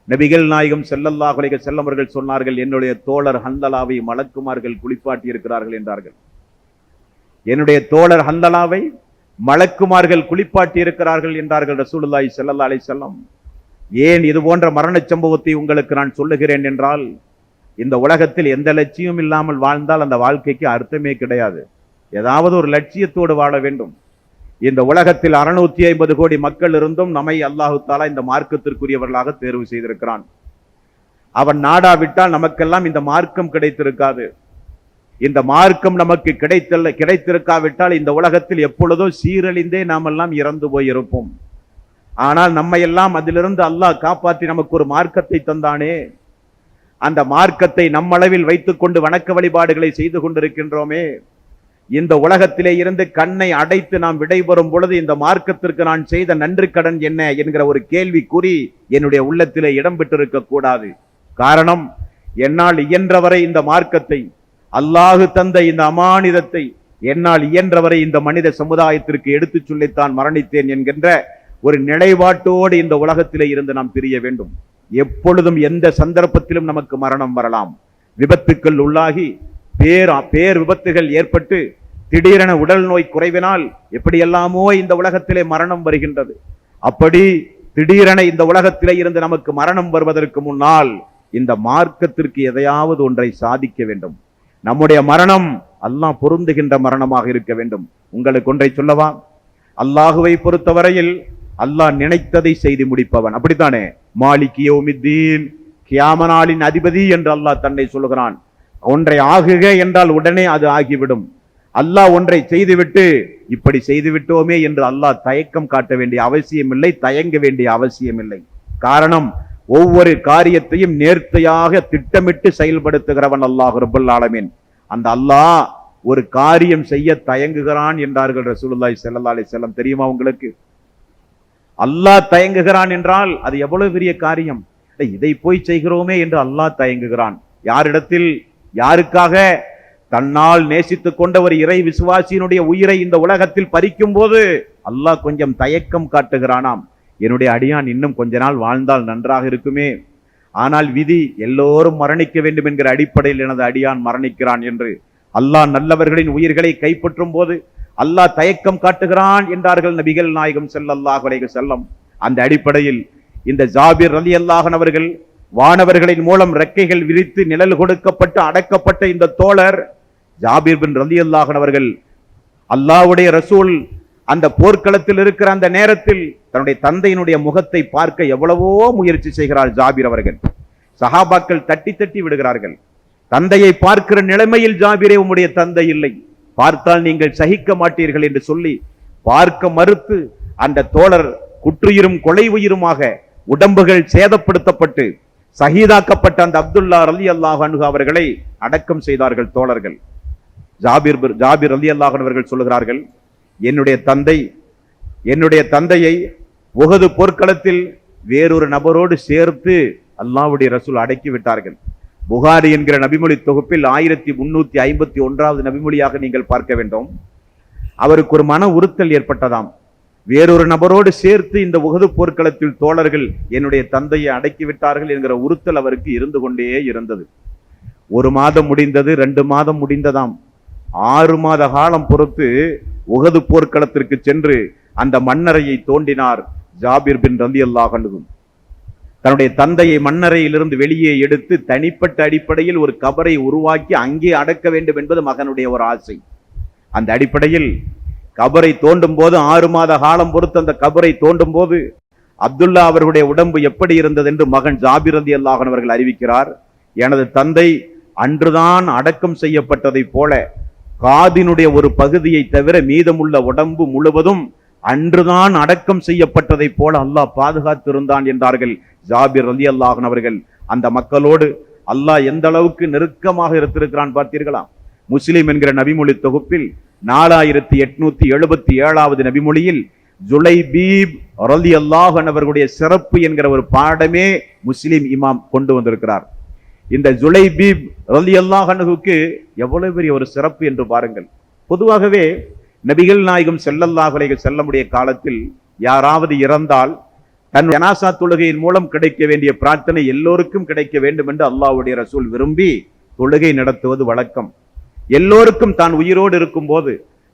நபிகள் நாயகம் ஸல்லல்லாஹு அலைஹி வஸல்லம் அவர்கள் சொன்னார்கள், என்னுடைய தோழர் ஹல்லலாவை மலக்குமார்கள் குளிப்பாட்டி இருக்கிறார்கள் என்றார்கள். என்னுடைய தோழர் ஹல்லலாவை மலக்குமார்கள் குளிப்பாட்டி இருக்கிறார்கள் என்றார்கள் ரசூலுல்லாஹி ஸல்லல்லாஹு அலைஹி வஸல்லம். ஏன் இது போன்ற மரண சம்பவத்தை உங்களுக்கு நான் சொல்லுகிறேன் என்றால், இந்த உலகத்தில் எந்த லட்சியம் இல்லாமல் வாழ்ந்தால் அந்த வாழ்க்கைக்கு அர்த்தமே கிடையாது. ஏதாவது ஒரு லட்சியத்தோடு வாழ வேண்டும். இந்த உலகத்தில் 650 கோடி மக்கள் இருந்தும் நம்மை அல்லாஹு தஆலா இந்த மார்க்கத்திற்குரியவர்களாக தேர்வு செய்திருக்கிறான். அவன் நாடாவிட்டால் நமக்கெல்லாம் இந்த மார்க்கம் கிடைத்திருக்காது. இந்த மார்க்கம் நமக்கு கிடைத்திருக்காவிட்டால் இந்த உலகத்தில் எப்பொழுதோ சீரழிந்தே நாமெல்லாம் இறந்து போயிருப்போம். ஆனால் நம்மை எல்லாம் அதிலிருந்து அல்லாஹ் காப்பாற்றி நமக்கு ஒரு மார்க்கத்தை தந்தானே, அந்த மார்க்கத்தை நம்மளவில் வைத்துக் கொண்டு வணக்க வழிபாடுகளை செய்து கொண்டிருக்கின்றோமே. இந்த உலகத்திலே இருந்து கண்ணை அடைத்து நாம் விடைபெறும் பொழுது இந்த மார்க்கத்திற்கு நான் செய்த நன்றி கடன் என்ன என்கிற ஒரு கேள்விக்குறி என்னுடைய உள்ளத்திலே இடம் பெற்றிருக்க கூடாது. காரணம், என்னால் இயன்றவரை இந்த மார்க்கத்தை, அல்லாஹு தந்த இந்த அமானிதத்தை என்னால் இயன்றவரை இந்த மனித சமுதாயத்திற்கு எடுத்துச் சொல்லித்தான் மரணித்தேன் என்கின்ற ஒரு நிலைப்பாட்டோடு இந்த உலகத்திலே இருந்து நாம் பிரிய வேண்டும். எப்பொழுதும் எந்த சந்தர்ப்பத்திலும் நமக்கு மரணம் வரலாம். விபத்துக்கள் உள்ளாகி பேர் விபத்துகள் ஏற்பட்டு திடீரென உடல் நோய் குறைவினால் எப்படியெல்லாமோ இந்த உலகத்திலே மரணம் வருகின்றது. அப்படி திடீரென இந்த உலகத்திலே இருந்து நமக்கு மரணம் வருவதற்கு முன்னால் இந்த மார்க்கத்திற்கு எதையாவது ஒன்றை சாதிக்க வேண்டும். நம்முடைய மரணம் அல்லாஹ் பொருந்துகின்ற மரணமாக இருக்க வேண்டும். உங்களுக்கு ஒன்றை சொல்லவா? அல்லாஹுவை பொறுத்தவரையில் அல்லாஹ் நினைத்ததை செய்து முடிப்பவன், அப்படித்தானே? மாலிகி யௌமித்தீன், கியாம நாளின் அதிபதி என்று அல்லாஹ் தன்னை சொல்லுகிறான். ஒன்றை ஆகுக என்றால் உடனே அது ஆகிவிடும். அல்லாஹ் ஒன்றை செய்துவிட்டு இப்படி செய்துவிட்டோமே என்று அல்லாஹ் தயக்கம் காட்ட வேண்டிய அவசியம் இல்லை, தயங்க வேண்டிய அவசியம் இல்லை. காரணம், ஒவ்வொரு காரியத்தையும் நேர்த்தியாக திட்டமிட்டு செயல்படுத்துகிறவன் அல்லாஹ் ரப்பல் ஆலமீன். அந்த அல்லாஹ் ஒரு காரியம் செய்ய தயங்குகிறான் என்றார்கள் ரசூலுல்லாஹி ஸல்லல்லாஹு அலைஹி வஸல்லம். தெரியுமா உங்களுக்கு? அல்லாஹ் தயங்குகிறான் என்றால் அது எவ்வளவு பெரிய காரியம். இதை போய் செய்கிறோமே என்று அல்லாஹ் தயங்குகிறான். யாரிடத்தில், யாருக்காக? தன்னால் நேசித்துக் கொண்ட ஒரு இறை விசுவாசியினுடைய உயிரை இந்த உலகத்தில் பறிக்கும் போது அல்லாஹ் கொஞ்சம் தயக்கம் காட்டுகிறானாம். என்னுடைய அடியான் இன்னும் கொஞ்ச நாள் வாழ்ந்தால் நன்றாக இருக்குமே, ஆனால் விதி எல்லோரும் மரணிக்க வேண்டும் என்கிற அடிப்படையில் எனது அடியான் மரணிக்கிறான் என்று அல்லாஹ் நல்லவர்களின் உயிர்களை கைப்பற்றும் போது அல்லாஹ் தயக்கம் காட்டுகிறான் என்றார்கள் நபிகள் நாயகம் ஸல்லல்லாஹு அலைஹி வஸல்லம். அந்த அடிப்படையில் இந்த ஜாபிர் ரலியல்லாஹு அன்ஹு அவர்கள் வானவர்களின் மூலம் ரெக்கைகள் விரித்து நிழல் கொடுக்கப்பட்டு அடக்கப்பட்ட இந்த தோழர் ஜாபிர் பின் ரலியல்லாஹு அன்ஹு அவர்கள் அல்லாஹ்வுடைய ரசூல் அந்த போர்க்களத்தில் இருக்கிற அந்த நேரத்தில் தன்னுடைய தந்தையினுடைய முகத்தை பார்க்க எவ்வளவோ முயற்சி செய்கிறார் ஜாபிர் அவர்கள். சஹாபாக்கள் தட்டி தட்டி விடுகிறார்கள். தந்தையை பார்க்கிற நிலைமையில் ஜாபிரே உம்முடைய தந்தை இல்லை, பார்த்தால் நீங்கள் சகிக்க மாட்டீர்கள் என்று சொல்லி பார்க்க மறுத்து அந்த தோழர் குற்றுயிரும் கொலை உயிருமாக உடம்புகள் சேதப்படுத்தப்பட்டு சஹீதாக்கப்பட்ட அந்த அப்துல்லா ரலியல்லாஹு அன்ஹு அவர்களை அடக்கம் செய்தார்கள் தோழர்கள். ஜாபிர் ரலியல்லாஹு அன்ஹு அவர்கள் சொல்லுகிறார்கள், என்னுடைய தந்தையை உஹது போர்க்களத்தில் வேறொரு நபரோடு சேர்த்து அல்லாஹ்வுடைய ரசூல் அடக்கி விட்டார்கள். புகாரி என்கிற நபிமொழி தொகுப்பில் 1351வது நபிமொழியாக நீங்கள் பார்க்க வேண்டும். அவருக்கு ஒரு மன உறுத்தல் ஏற்பட்டதாம். வேறொரு நபரோடு சேர்த்து இந்த உஹது போர்க்களத்தில் தோழர்கள் என்னுடைய தந்தையை அடக்கி விட்டார்கள் என்கிற உறுத்தல் அவருக்கு இருந்து கொண்டே இருந்தது. 1 மாதம் முடிந்தது, 2 மாதம் முடிந்ததாம். 6 மாத காலம் பொறுத்து உஹது போர்க்களத்திற்கு சென்று அந்த மண்ணறையை தோண்டினார் ஜாபிர் பின் ரலியல்லாஹு அன்ஹு. தன்னுடைய தந்தையை மண்ணறையிலிருந்து வெளியே எடுத்து தனிப்பட்ட அடிப்படையில் ஒரு கபரை உருவாக்கி அங்கே அடக்க வேண்டும் என்பது மகனுடைய ஒரு ஆசை. அந்த அடிப்படையில் கபரை தோண்டும் போது 6 மாத காலம் பொறுத்து அந்த கபரை தோண்டும் போது அப்துல்லா அவர்களுடைய உடம்பு எப்படி இருந்தது என்று மகன் ஜாபிர் ரலியல்லாஹு அன்ஹு அவர்கள் அறிவிக்கிறார். எனது தந்தை அன்றுதான் அடக்கம் செய்யப்பட்டதை போல காதினுடைய ஒரு பகுதியை தவிர மீதமுள்ள உடம்பு முழுவதும் அன்றுதான் அடக்கம் செய்யப்பட்டதை போல அல்லாஹ் பாதுகாத்திருந்தான் என்றார்கள் ஜாபிர் ரலியல்லாஹு அன்ஹு அவர்கள். அந்த மக்களோடு அல்லாஹ் எந்த அளவுக்கு நெருக்கமாக இருந்திருக்கிறான் பார்த்தீர்களா? முஸ்லிம் என்கிற நபிமொழி தொகுப்பில் 4877வது நபிமொழியில் ஜுலைபீப் ரலியல்லாஹு அன்ஹு அவர்களுடைய சிறப்பு என்கிற ஒரு பாடமே முஸ்லிம் இமாம் கொண்டு வந்திருக்கிறார். இந்த ஜுலைபீப் ரலியல்லாஹு அன்ஹுவுக்கு எவ்வளவு பெரிய ஒரு சிறப்பு என்று பாருங்கள். பொதுவாகவே நபிகள் நாயகம் ஸல்லல்லாஹு அலைஹி வஸல்லமுடைய காலத்தில் யாராவது இறந்தால் தன் ஜனாசா தொழுகையின் மூலம் கிடைக்க வேண்டிய பிரார்த்தனை எல்லோருக்கும் கிடைக்க வேண்டும் என்று அல்லாஹ்வுடைய ரசூல் விரும்பி தொழுகை நடத்துவது வழக்கம். எல்லோருக்கும் தான் உயிரோடு இருக்கும் போது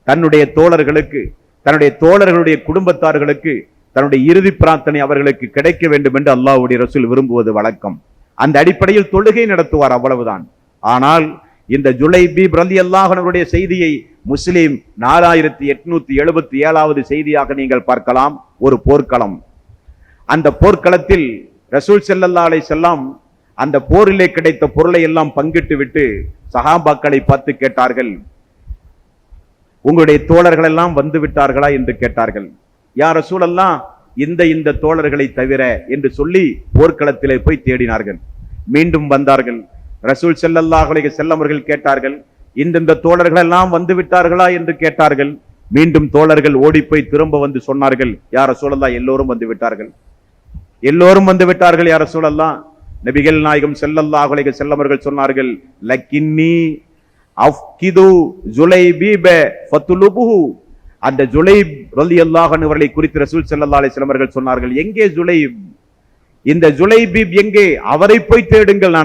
தன்னுடைய தோழர்களுக்கு, தன்னுடைய தோழர்களுடைய குடும்பத்தார்களுக்கு தன்னுடைய இறுதி பிரார்த்தனை அவர்களுக்கு கிடைக்க வேண்டும் என்று அல்லாஹ்வுடைய ரசூல் விரும்புவது வழக்கம். அந்த அடிப்படையில் தொழுகை நடத்துவார், அவ்வளவுதான். ஆனால் இந்த ஜுலைபீப் ரலியல்லாஹு அன்ஹுடைய செய்தியை முஸ்லிம் 4877வது செய்தியாக நீங்கள் பார்க்கலாம். ஒரு போர்க்களம். அந்த போர்க்களத்தில் ரசூல் ஸல்லல்லாஹு அலைஹி வஸல்லம் அந்த போரிலே கிடைத்த பொருளை எல்லாம் பங்கிட்டு விட்டு சஹாபாக்களை பார்த்து கேட்டார்கள், உங்களுடைய தோழர்கள் எல்லாம் வந்து விட்டார்களா என்று கேட்டார்கள். யா ரசூலல்லாஹ், இந்த தோழர்களை தவிர என்று சொல்லி போர்க்களத்திலே போய் தேடினார்கள். மீண்டும் வந்தார்கள். ரசூல் ஸல்லல்லாஹு அலைஹி வஸல்லம் அவர்கள் கேட்டார்கள், இந்த தோழர்கள் எல்லாம் வந்து விட்டார்களா என்று கேட்டார்கள். மீண்டும் தோழர்கள் ஓடி போய் திரும்ப வந்து சொன்னார்கள், யா ரசூலல்லாஹ், எல்லோரும் வந்து விட்டார்கள், எல்லோரும் வந்து விட்டார்கள் யா ரசூலல்லாஹ். நபிகள் நாயகம் ஸல்லல்லாஹு அலைஹி வஸல்லம் அவர்கள் சொன்னார்கள், லக்கின்னி அஃகிது ஜுலைபீப ஃபத்லுபுஹு. அந்த ஜுலைப் ரலியல்லாஹு அன்ஹு அவர்களை குறித்து ரசூல் ஸல்லல்லாஹு அலைஹி வஸல்லம் அவர்கள் சொன்னார்கள், எங்கே ஜுலைப்? இந்த ஜுலைபீப் எங்கே? அவரை போய் தேடுங்கள்,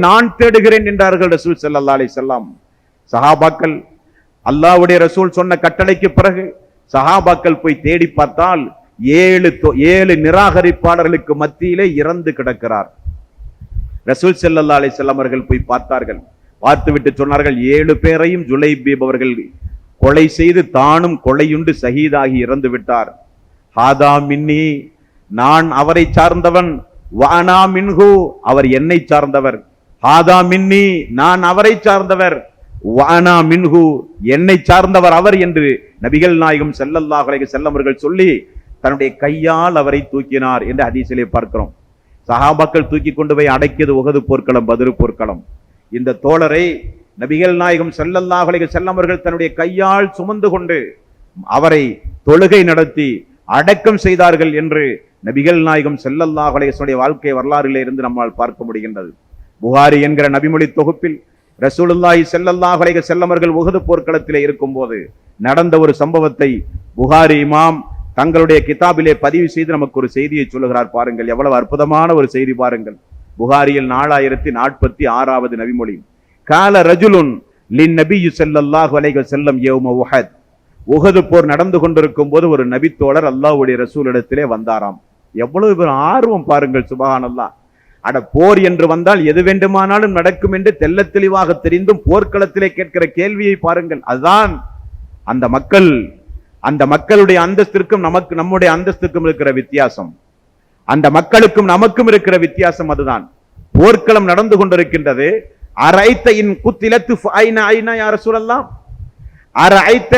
நான் தேடுகிறேன் என்றார்கள் ரசூல் ஸல்லல்லாஹு அலைஹி வஸல்லம். சஹாபாக்கள் அல்லாஹ்வுடைய ரசூல் சொன்ன கட்டளைக்கு பிறகு சஹாபாக்கள் போய் தேடி பார்த்தால் 7 நிராகரிப்பாளர்களுக்கு மத்தியிலே இறந்து கிடக்கிறார். ரசூல் ஸல்லல்லாஹு அலைஹி வஸல்லம் அவர்கள் போய் பார்த்தார்கள். பார்த்துவிட்டு சொன்னார்கள், 7 பேரையும் ஜுலைபீப் அவர்கள் கொலை செய்து தானும் கொலையுண்டு ஷஹீதாகி இறந்து விட்டார். ஹாதா மின்னி, நான் அவரை சார்ந்தவன், வானா மின்ஹு, அவர் என்னை சார்ந்தவர். ஹாதா மின்னி, நான் அவரை சார்ந்தவர், வானா மின்ஹு, என்னை சார்ந்தவர் அவர் என்று நபிகள் நாயகம் ஸல்லல்லாஹு அலைஹி வஸல்லம் அவர்கள் சொல்லி தன்னுடைய கையால் அவரை தூக்கினார் என்று ஹதீஸிலே பார்க்கிறோம். சஹாபாக்கள் தூக்கி கொண்டு போய் அடக்கியது உஹது போர்க்களம், பத்ர் போர்க்களம். இந்த தோழரை நபிகள் நாயகம் ஸல்லல்லாஹு அலைஹி வஸல்லம் அவர்கள் தன்னுடைய கையால் சுமந்து கொண்டு அவரை தொழுகை நடத்தி அடக்கம் செய்தார்கள் என்று நபிகள் நாயகம் ஸல்லல்லாஹு அலைஹி வஸல்லம் வாழ்க்கை வரலாறிலே இருந்து நம்மால் பார்க்க முடிகின்றது. புகாரி என்கிற நபிமொழி தொகுப்பில் ரசூலுல்லாஹி ஸல்லல்லாஹு அலைஹி வஸல்லம் அவர்கள் உஹது போர்க்களத்திலே இருக்கும் போது நடந்த ஒரு சம்பவத்தை புகாரி இமாம் தங்களுடைய கிதாபிலே பதிவு செய்து நமக்கு ஒரு செய்தியை சொல்லுகிறார். பாருங்கள், எவ்வளவு அற்புதமான ஒரு செய்தி பாருங்கள். புகாரியில் 4046வது நபிமொழி. கால ரஜுலுன் லின் நபியு ஸல்லல்லாஹு அலைஹி வஸல்லம் யௌம உஹத். உஹது போர் நடந்து கொண்டிருக்கும் போது ஒரு நபித்தோழர் அல்லாஹ்வுடைய ரசூலிடத்திலே வந்தாராம். எவ்வளவு ஆர்வம் பாருங்கள், சுபஹானல்லாஹ். அட, போர் என்று வந்தால் எது வேண்டுமானாலும் நடக்கும் என்று தெள்ள தெளிவாக தெரிந்தும் போர்க்களத்திலே கேட்கிற கேள்வியை பாருங்கள். அதுதான் அந்த மக்களுடைய அந்தஸ்திற்கும் நம்முடைய அந்தஸ்துக்கும் இருக்கிற வித்தியாசம். அந்த மக்களுக்கும் நமக்கும் இருக்கிற வித்தியாசம் அதுதான். போர்க்களம் நடந்து கொண்டிருக்கின்றது. அரைத்த இன் குத்திலத்து ஃபைன ஐனா யா ரசூலல்லாஹ், அரைத்த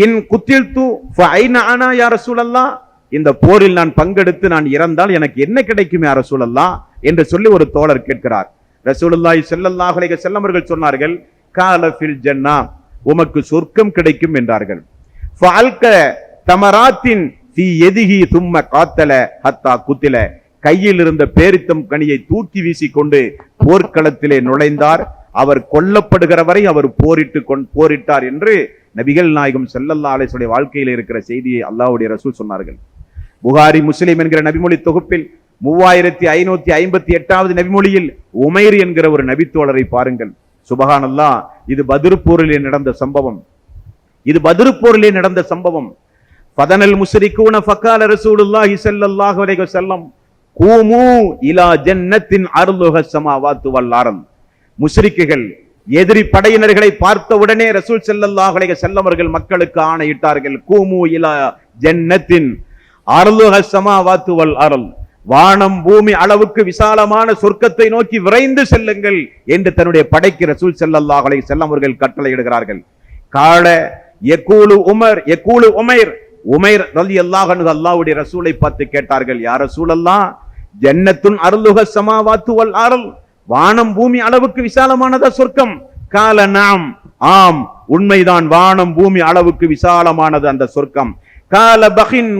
இன் குத்தில்து ஃபைன அனா யா ரசூலல்லாஹ். இந்த போரில் நான் பங்கெடுத்து நான் இறந்தால் எனக்கு என்ன கிடைக்கும் யா ரசூலல்லாஹ் என்று சொல்லி ஒரு தோழர் கேட்கிறார். ரசூலுல்லாஹி ஸல்லல்லாஹு அலைஹி வஸல்லம் அவர்கள் சொன்னார்கள், கால ஃபில் ஜன்னா, உமக்கு சொர்க்கம் கிடைக்கும் என்றார்கள். ஃபஅல்க தமராத்தின் ஃபீ யதிஹி தும்ம காத்தல ஹத்தா குத்தில. கையில் இருந்த பேரித்தம் கனியை தூக்கி வீசிக்கொண்டு போர்க்களத்திலே நுழைந்தார். அவர் கொல்லப்படுகிற வரை அவர் போரிட்டார் என்று நபிகள் நாயகம் ஸல்லல்லாஹு அலைஹி வஸல்லம் வாழ்க்கையில் இருக்கிற செய்தியை அல்லாஹ்வுடைய ரசூல் சொன்னார்கள். புகாரி முஸ்லிம் என்கிற நபிமொழி தொகுப்பில் 3558வது நபிமொழியில் உமைர் என்கிற ஒரு நபித்தோழரை பாருங்கள். சுபஹானல்லாஹ். இது பத்ர் போரிலே நடந்த சம்பவம். ஃபதனல் முஸ்ரிகூன ஃபகால ரசூலுல்லாஹி ஸல்லல்லாஹு அலைஹி வஸல்லம் கூமு இலா ஜன்னத்தின் அர்லுஹ ஸமாவாத்து வல் அர்த். முஸ்ரிக்குகள் எதிரி படையினர்களை பார்த்த உடனே ரசூல் ஸல்லல்லாஹு அலைஹி வஸல்லம் அவர்கள் மக்களுக்கு ஆணையிட்டார்கள், கூமு இலா ஜன்னத்தின் அர்லுஹ ஸமாவாத்து வல் அர்த். வானம் பூமி அளவுக்கு விசாலமான சொர்க்கத்தை நோக்கி விரைந்து செல்லுங்கள் என்று தன்னுடைய படைக்கு ரசூல் ஸல்லல்லாஹு அலைஹி வஸல்லம் அவர்கள் கட்டளையிடுகிறார்கள். கால யகூலு உமைர் உமைர் ரலியல்லாஹு அன்ஹு அல்லாஹ்வுடைய ரசூலை பார்த்து கேட்டார்கள், யா ரசூலல்லாஹ், ஜன்னத்துன் அர்லுஹ ஸமாவாத்து வல் அர்த், வானம் பூமி அளவுக்கு விசாலமானதா சொர்க்கம்? கால நாம், ஆம், உண்மைதான், வானம் பூமி அளவுக்கு விசாலமானது அந்த சொர்க்கம். கால பகின்,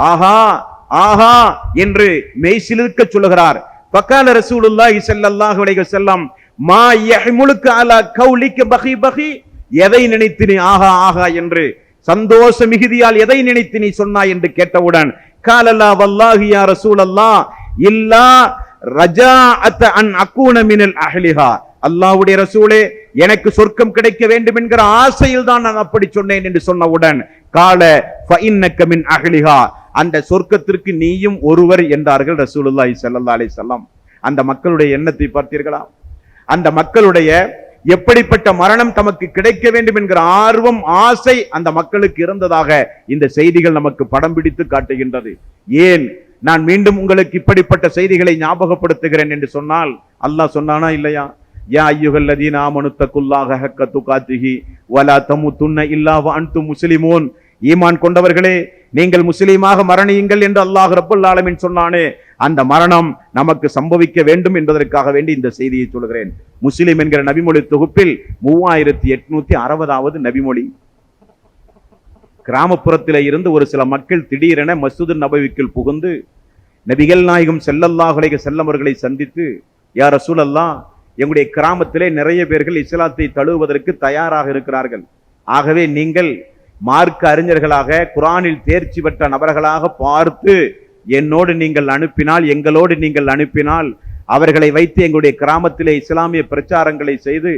ஆஹா ஆஹா என்று மெய்சிலிருக்க சொல்லுகிறார். ஃபகால ரசூலுல்லாஹி ஸல்லல்லாஹு அலைஹி வஸல்லம், மா யஹ்முலுக அலா கௌலிக பகி, எதை நினைத்து நீ ஆஹா ஆஹா என்று சந்தோஷ மிகுதியால் எதை நினைத்து நீ சொன்னாய் என்று கேட்டவுடன், காலலா வல்லாஹி யா ரசூலல்லாஹ் இல்லா ரஜாஅத அன் அகூன மினல் அஹ்லிஹா. அல்லாஹ்வுடைய ரசூலே, எனக்கு சொர்க்கம் கிடைக்க வேண்டும் என்கிற ஆசையில் தான் நான் அப்படி சொன்னேன் என்று சொன்னவுடன், கால ஃபஇன்னக மின் அஹ்லிஹா, அந்த சொர்க்கத்திற்கு நீயும் ஒருவர் என்றார்கள் ரசூலுல்லாஹி ஸல்லல்லாஹு அலைஹி வஸல்லம். அந்த மக்களுடைய எண்ணத்தை பார்த்தீர்களா? அந்த மக்களுடைய எப்படிப்பட்ட மரணம் தமக்கு கிடைக்க வேண்டும் என்கிற ஆர்வம், ஆசை அந்த மக்களுக்கு இருந்ததாக இந்த செய்திகள் நமக்கு படம் பிடித்து காட்டுகின்றது. ஏன் நான் மீண்டும் உங்களுக்கு இப்படிப்பட்ட செய்திகளை ஞாபகப்படுத்துகிறேன் என்று சொன்னால், அல்லாஹ் சொன்னானா இல்லையா? யா அய்யுஹல்லதீன ஆமனு தக்குல்லாஹ ஹக்க துகாத்திஹி வலா தமுத்துன்ன இல்லா வ அன்தும் முஸ்லிமூன். ஈமான் கொண்டவர்களே, நீங்கள் முஸ்லீமாக மரணியுங்கள் என்று அல்லாஹ் ரப்பல் ஆலமீன் சொன்னானே, அந்த மரணம் நமக்கு சம்பவிக்க வேண்டும் என்பதற்காக வேண்டி இந்த செய்தியை சொல்கிறேன். முஸ்லிம் என்கிற நபிமொழி தொகுப்பில் 3860வது நபிமொழி. கிராமப்புறத்திலே இருந்து ஒரு சில மக்கள் திடீரென மஸ்ஜிது நபவிக்குள் புகுந்து நபிகள் நாயகம் ஸல்லல்லாஹு அலைஹி வஸல்லம் அவர்களை சந்தித்து, யா ரசூலல்லாஹ், எங்களுடைய கிராமத்திலே நிறைய பேர்கள் இஸ்லாத்தை தழுவுவதற்கு தயாராக இருக்கிறார்கள். ஆகவே நீங்கள் மார்க்க அறிஞர்களாக, குர்ஆனில் தேர்ச்சி பெற்ற நபர்களாக பார்த்து எங்களோடு நீங்கள் அனுப்பினால் அவர்களை வைத்து எங்களுடைய கிராமத்திலே இஸ்லாமிய பிரச்சாரங்களை செய்து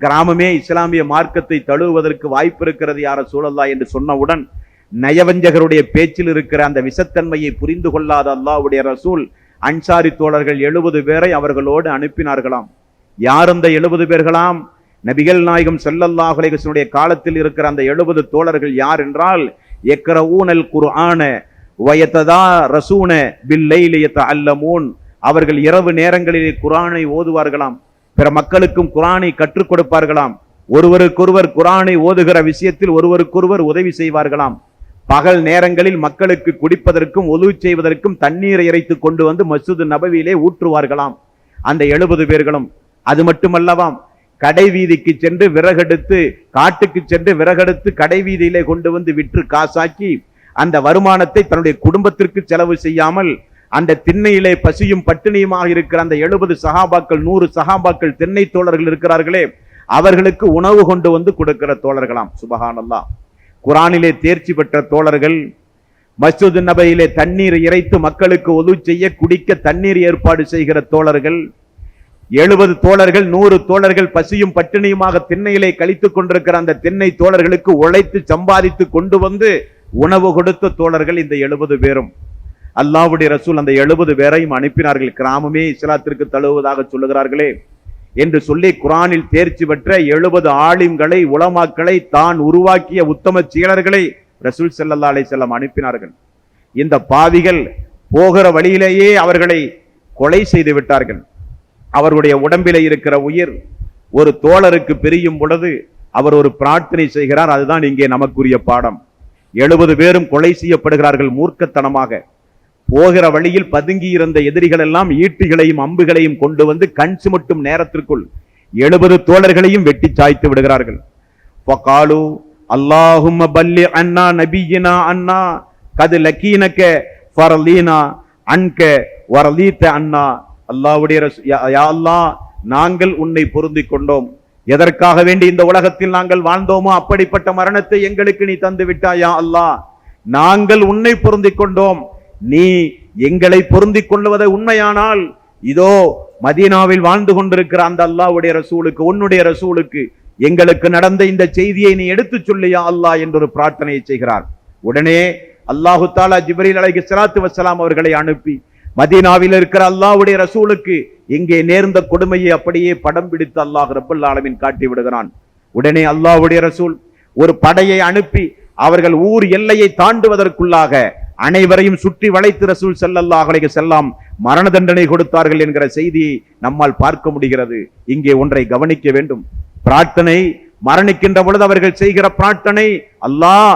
கிராமமே இஸ்லாமிய மார்க்கத்தை தழுவுவதற்கு வாய்ப்பு இருக்கிறது யா ரசூலல்லாஹ் என்று சொன்னவுடன், நயவஞ்சகருடைய பேச்சில் இருக்கிற அந்த விஷத்தன்மையை புரிந்து கொள்ளாத அல்லாஹ்வுடைய ரசூல் அன்சாரி தோழர்கள் 70 பேரை அவர்களோடு அனுப்பினார்களாம். யார் அந்த 70 பேர்களாம்? நபிகள் நாயகம் ஸல்லல்லாஹு அலைஹி வஸல்லம் காலத்தில் இருக்கிற அந்த 70 தோழர்கள் யார் என்றால், யக்ரஊனல் குர்ஆன வயததாரஸூன பில்லைலி யதஅல்லமூன். அவர்கள் இரவு நேரங்களிலே குர்ஆனை ஓதுவார்களாம், பிற மக்களுக்கும் குர்ஆனை கற்றுக் கொடுப்பார்களாம். ஒருவருக்கொருவர் குர்ஆனை ஓதுகிற விஷயத்தில் ஒருவருக்கொருவர் உதவி செய்வார்களாம். பகல் நேரங்களில் மக்களுக்கு குடிப்பதற்கும் ஒது செய்வதற்கும் தண்ணீரை இறைத்து கொண்டு வந்து மஸ்ஜிது நபவியிலே ஊற்றுவார்களாம் அந்த 70 பேர்களும். அது மட்டுமல்லவாம், கடை வீதிக்கு சென்று விறகெடுத்து, காட்டுக்கு சென்று விறகெடுத்து கடை வீதியிலே கொண்டு வந்து விற்று காசாக்கி அந்த வருமானத்தை தன்னுடைய குடும்பத்திற்கு செலவு செய்யாமல் அந்த திண்ணையிலே பசியும் பட்டினியுமாக இருக்கிற அந்த 70 சஹாபாக்கள், 100 சஹாபாக்கள் திண்ணை தோழர்கள் இருக்கிறார்களே, அவர்களுக்கு உணவு கொண்டு வந்து கொடுக்கிற தோழர்களாம். சுபஹானல்லாஹ். குர்ஆனிலே தேர்ச்சி பெற்ற தோழர்கள், மஸ்ஜித் நபையிலே தண்ணீர் இறைத்து மக்களுக்கு ஒது செய்ய குடிக்க தண்ணீர் ஏற்பாடு செய்கிற தோழர்கள், 70 தோழர்கள், 100 தோழர்கள் பசியும் பட்டினியுமாக திண்ணையிலே கழித்துக் கொண்டிருக்கிற அந்த திண்ணை தோழர்களுக்கு உழைத்து சம்பாதித்து கொண்டு வந்து உணவு கொடுத்த தோழர்கள் இந்த 70 பேரும். அல்லாஹ்வுடைய ரசூல் அந்த 70 பேரையும் அனுப்பினார்கள். கிராமமே இஸ்லாத்திற்கு தழுவுவதாக சொல்லுகிறார்களே என்று சொல்லி குர்ஆனில் தேர்ச்சி பெற்ற 70 ஆலிம்களை, உலமாக்களை, தான் உருவாக்கிய உத்தம சீலர்களை ரசூல் ஸல்லல்லாஹு அலைஹி வஸல்லம் அனுப்பினார்கள். இந்த பாவிகள் போகிற வழியிலேயே அவர்களை கொலை செய்து விட்டார்கள். அவருடைய உடம்பிலே இருக்கிற உயிர் ஒரு தோழருக்கு பிரியும் பொழுது அவர் ஒரு பிரார்த்தனை செய்கிறார். அதுதான் இங்கே நமக்குரிய பாடம். 70 பேரும் கொலை செய்யப்படுகிறார்கள் மூர்க்கத்தனமாக. போகிற வழியில் பதுங்கி இருந்த எதிரிகள் எல்லாம் ஈட்டிகளையும் அம்புகளையும் கொண்டு வந்து கண் சிமிட்டும் நேரத்திற்குள் 70 தோழர்களையும் வெட்டி சாய்த்து விடுகிறார்கள். ஃபகாலு அல்லாஹும்ம பல்லி அன்னா நபியினா அன்னா கது லக்கீனக ஃபரலீனா அன்க வரலீத அன்னா. அல்லாஹ்வுடைய யா அல்லாஹ், நாங்கள் உன்னை பொருந்திக் கொண்டோம். எதற்காக வேண்டி இந்த உலகத்தில் நாங்கள் வாழ்ந்தோமோ அப்படிப்பட்ட மரணத்தை எங்களுக்கு நீ தந்து விட்டாயா அல்லாஹ். நாங்கள் உன்னை பொருந்திக் கொண்டோம். நீ எங்களை பொருந்திக் கொள்வதை உண்மையானால் இதோ மதீனாவில் வாழ்ந்து கொண்டிருக்கிற அந்த அல்லாஹ்வுடைய ரசூலுக்கு, உன்னுடைய ரசூலுக்கு எங்களுக்கு நடந்த இந்த செய்தியை நீ எடுத்துச் சொல்லியா அல்லாஹ் என்று ஒரு பிரார்த்தனையை செய்கிறார். உடனே அல்லாஹு தஆலா ஜிப்ரீல் அலைஹிஸ்ஸலாத்து வஸ்ஸலாம் அவர்களை அனுப்பி மதீனாவில் இருக்கிற அல்லாஹ்வுடைய ரசூலுக்கு இங்கே நேர்ந்த கொடுமையை அப்படியே படம் பிடித்து அல்லாஹ் ரப்பல் ஆலமீன் காட்டி விடுகிறான். உடனே அல்லாஹ்வுடைய ரசூல் ஒரு படையை அனுப்பி அவர்கள் ஊர் எல்லையை தாண்டுவதற்குள்ளாக அனைவரையும் சுற்றி வளைத்து ரசூல் ஸல்லல்லாஹு அலைஹி வஸல்லம் மரண தண்டனை கொடுத்தார்கள் என்கிற செய்தியை நம்மால் பார்க்க முடிகிறது. இங்கே ஒன்றை கவனிக்க வேண்டும். பிரார்த்தனை, மரணிக்கின்ற பொழுது அவர்கள் செய்கிற பிரார்த்தனை, அல்லாஹ்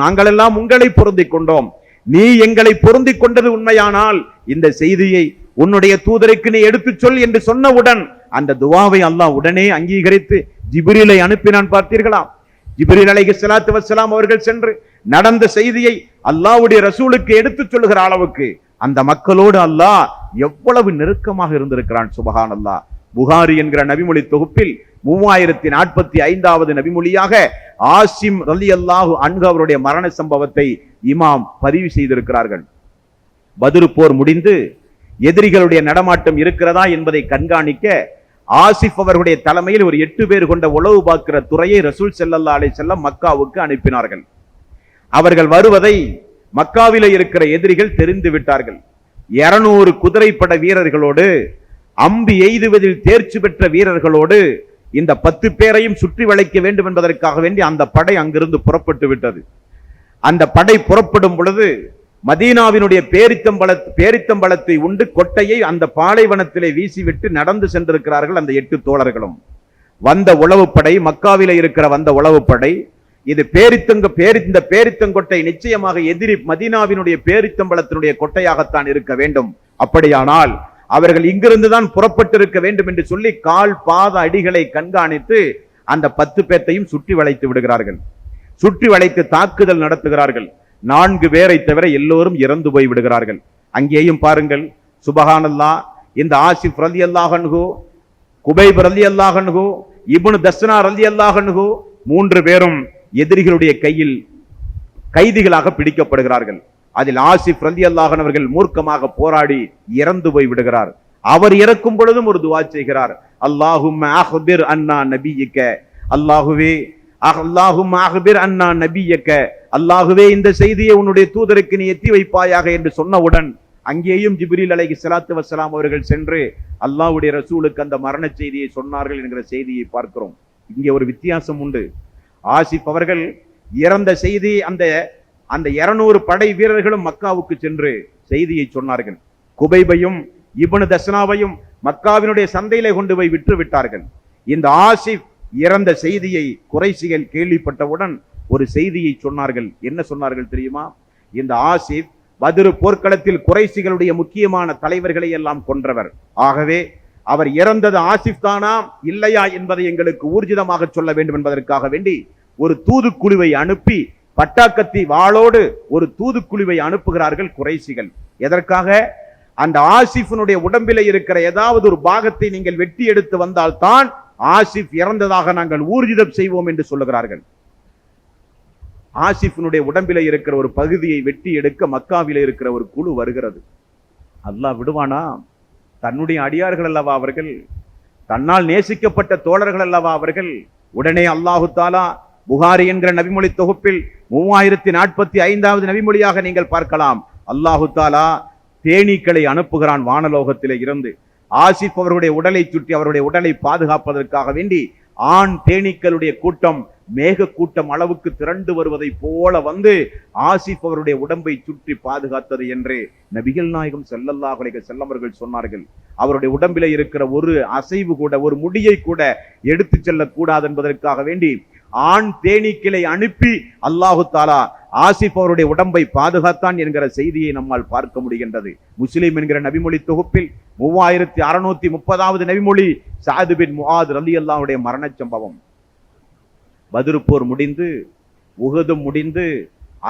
நாங்கள் எல்லாம் உங்களை பொருந்திக் கொண்டோம், நீ எங்களை பொருந்திக் கொண்டது உண்மையானால் இந்த செய்தியை உன்னுடைய தூதருக்கு நீ எடுத்துச் சொல் என்று சொன்னவுடன் அந்த துவாவை அல்லாஹ் உடனே அங்கீகரித்து ஜிப்ரீலை அனுப்பினான். பார்த்தீர்களா? ஜிப்ரீல் அலைஹிஸ்ஸலாத்து வஸ்ஸலாம் அவர்கள் சென்று நடந்த செய்தியை அல்லாஹ்வுடைய ரசூலுக்கு எடுத்துச் சொல்லுகிற அளவுக்கு அந்த மக்களோடு அல்லாஹ் எவ்வளவு நெருக்கமாக இருந்திருக்கிறான். சுபஹானல்லாஹ். புகாரி என்கிற நபிமொழி தொகுப்பில் 3045வது நபிமொழியாக ஆசிம் ரலியல்லாஹு அன்ஹு அவருடைய மரண சம்பவத்தை இமாம் பதிவு செய்திருக்கிறார்கள். பத்ர் போர் முடிந்து எதிரிகளுடைய நடமாட்டம் இருக்கிறதா என்பதை கண்காணிக்க ஆசிப் அவர்களுடைய தலைமையில் ஒரு 8 பேர் கொண்ட உளவு பார்க்கிற துறையை ரசூல் ஸல்லல்லாஹு அலைஹி வஸல்லம் மக்காவுக்கு அனுப்பினார்கள். அவர்கள் வருவதை மக்காவிலே இருக்கிற எதிரிகள் தெரிந்து விட்டார்கள். 200 குதிரைப்பட வீரர்களோடு, அம்பு எய்துவதில் தேர்ச்சி பெற்ற வீரர்களோடு இந்த 10 பேரையும் சுற்றி வளைக்க வேண்டும் என்பதற்காக வேண்டி அந்த படை அங்கிருந்து புறப்பட்டு விட்டது. அந்த படை புறப்படும் பொழுது மதீனாவினுடைய பேரித்தம்பழத்தை உண்டு கொட்டையை அந்த பாலைவனத்திலே வீசிவிட்டு நடந்து சென்றிருக்கிறார்கள் அந்த 8 தோழர்களும். வந்த உளவுப்படை, மக்காவிலே இருக்கிற வந்த உளவுப்படை, இது இந்த பேரித்தங்கொட்டை நிச்சயமாக எதிரி மதீனாவினுடைய பேரித்தம்பழத்தினுடைய கொட்டையாகத்தான் இருக்க வேண்டும். அப்படியானால் அவர்கள் இங்கிருந்துதான் புறப்பட்டிருக்க வேண்டும் என்று சொல்லி கால் பாத அடிகளை கண்காணித்து அந்த 10 பேர்த்தையும் சுற்றி வளைத்து விடுகிறார்கள். சுற்றி வளைத்து தாக்குதல் நடத்துகிறார்கள். 4 பேரை தவிர எல்லோரும் இறந்து போய் விடுகிறார்கள். அங்கேயும் பாருங்கள், சுபஹானல்லாஹ். இந்த ஆசிப் ரலியல்லாஹு அன்ஹு, குபைப் ரலியல்லாஹு அன்ஹு, இப்னு தஸ்னா ரலியல்லாஹு அன்ஹு 3 பேரும் எதிரிகளுடைய கையில் கைதிகளாக பிடிக்கப்படுகிறார்கள். அதில் ஆசிப் ரலியல்லாஹு அன்ஹு அவர்கள் மூர்க்கமாக போராடி இறந்து போய் விடுகிறார். அவர் இறக்கும் பொழுதும் ஒரு துஆ செய்கிறார். அல்லாஹும்ம அஹ்பிர் அன்னா நபியக்க, அல்லாஹுவே அல்லாஹும்ம அஹ்பிர் அன்னா நபியக்க, அல்லாஹுவே இந்த செய்தியை உன்னுடைய தூதருக்கு நீ எத்தி வைப்பாயாக என்று சொன்னவுடன் அங்கேயும் ஜிப்ரீல் அலைஹிஸ்ஸலாத்து வஸ்ஸலாம் அவர்கள் சென்று அல்லாஹ்வுடைய ரசூலுக்கு அந்த மரண செய்தியை சொன்னார்கள் என்கிற செய்தியை பார்க்கிறோம். இங்கே ஒரு வித்தியாசம் உண்டு. ஆசிப் அவர்கள் இறந்த செய்தி அந்த 200 படை வீரர்களும் மக்காவுக்கு சென்று செய்தியை சொன்னார்கள். குபைபையும் இப்னு தஸ்னாவையும் மக்காவினுடைய சந்தையிலே கொண்டு போய் விற்று விட்டார்கள். இந்த ஆசிப் இறந்த செய்தியை குறைஷிகள் கேள்விப்பட்டவுடன் ஒரு செய்தியை சொன்னார்கள். என்ன சொன்னார்கள் தெரியுமா? இந்த ஆசிப் பத்ர் போர்க்களத்தில் குறைஷிகளுடைய முக்கியமான தலைவர்களை எல்லாம் கொன்றவர். ஆகவே அவர் இறந்தது ஆசிப் தானா இல்லையா என்பதை எங்களுக்கு ஊர்ஜிதமாக சொல்ல வேண்டும் என்பதற்காக வேண்டி ஒரு தூதுக்குழுவை அனுப்பி, பட்டாக்கத்தி வாளோடு ஒரு தூதுக்குழுவை அனுப்புகிறார்கள் குறைஷிகள். எதற்காக? அந்த ஆசிஃபினுடைய உடம்பிலே இருக்கிற ஏதாவது ஒரு பாகத்தை நீங்கள் வெட்டி எடுத்து வந்தால் தான் ஆசிப் இறந்ததாக நாங்கள் ஊர்ஜிதம் செய்வோம் என்று சொல்லுகிறார்கள். ஆசிஃபினுடைய உடம்பிலே இருக்கிற ஒரு பகுதியை வெட்டி எடுக்க மக்காவிலே இருக்கிற ஒரு குழு வருகிறது. அல்லாஹ் விடுவானா? தன்னுடைய அடியார்கள் அல்லவா அவர்கள், தன்னால் நேசிக்கப்பட்ட தோழர்கள் அல்லவா அவர்கள். உடனே அல்லாஹு தாலா புகாரி என்கிற நபிமொழி தொகுப்பில் 3045வது நபிமொழியாக நீங்கள் பார்க்கலாம். அல்லாஹு தாலா தேனீக்களை அனுப்புகிறான் வானலோகத்திலே இருந்து. ஆசிப் அவருடைய உடலை சுற்றி அவருடைய உடலை பாதுகாப்பதற்காக வேண்டி ஆண் தேனீக்களுடைய கூட்டம் மேக கூட்டம் அளவுக்கு திரண்டு வருவதை போல வந்து ஆசிப் அவருடைய உடம்பை சுற்றி பாதுகாத்தது என்று நபிகள் நாயகம் ஸல்லல்லாஹு அலைஹி வஸல்லம் அவர்கள் சொன்னார்கள். அவருடைய உடம்பிலே இருக்கிற ஒரு அசைவு கூட, ஒரு முடியை கூட எடுத்து செல்லக்கூடாது என்பதற்காக வேண்டி ஆண் தேனீக்களை அனுப்பி அல்லாஹு தாலா ஆசிப் அவருடைய உடம்பை பாதுகாத்தான் என்கிற செய்தியை நம்மால் பார்க்க முடிகின்றது. முஸ்லிம் என்கிற நபிமொழி தொகுப்பில் 3630வது நபிமொழி சஅத் பின் முஆத் ரலியல்லாஹு அன்ஹுடைய மரண சம்பவம். பத்ர் போர் முடிந்து, உஹது முடிந்து,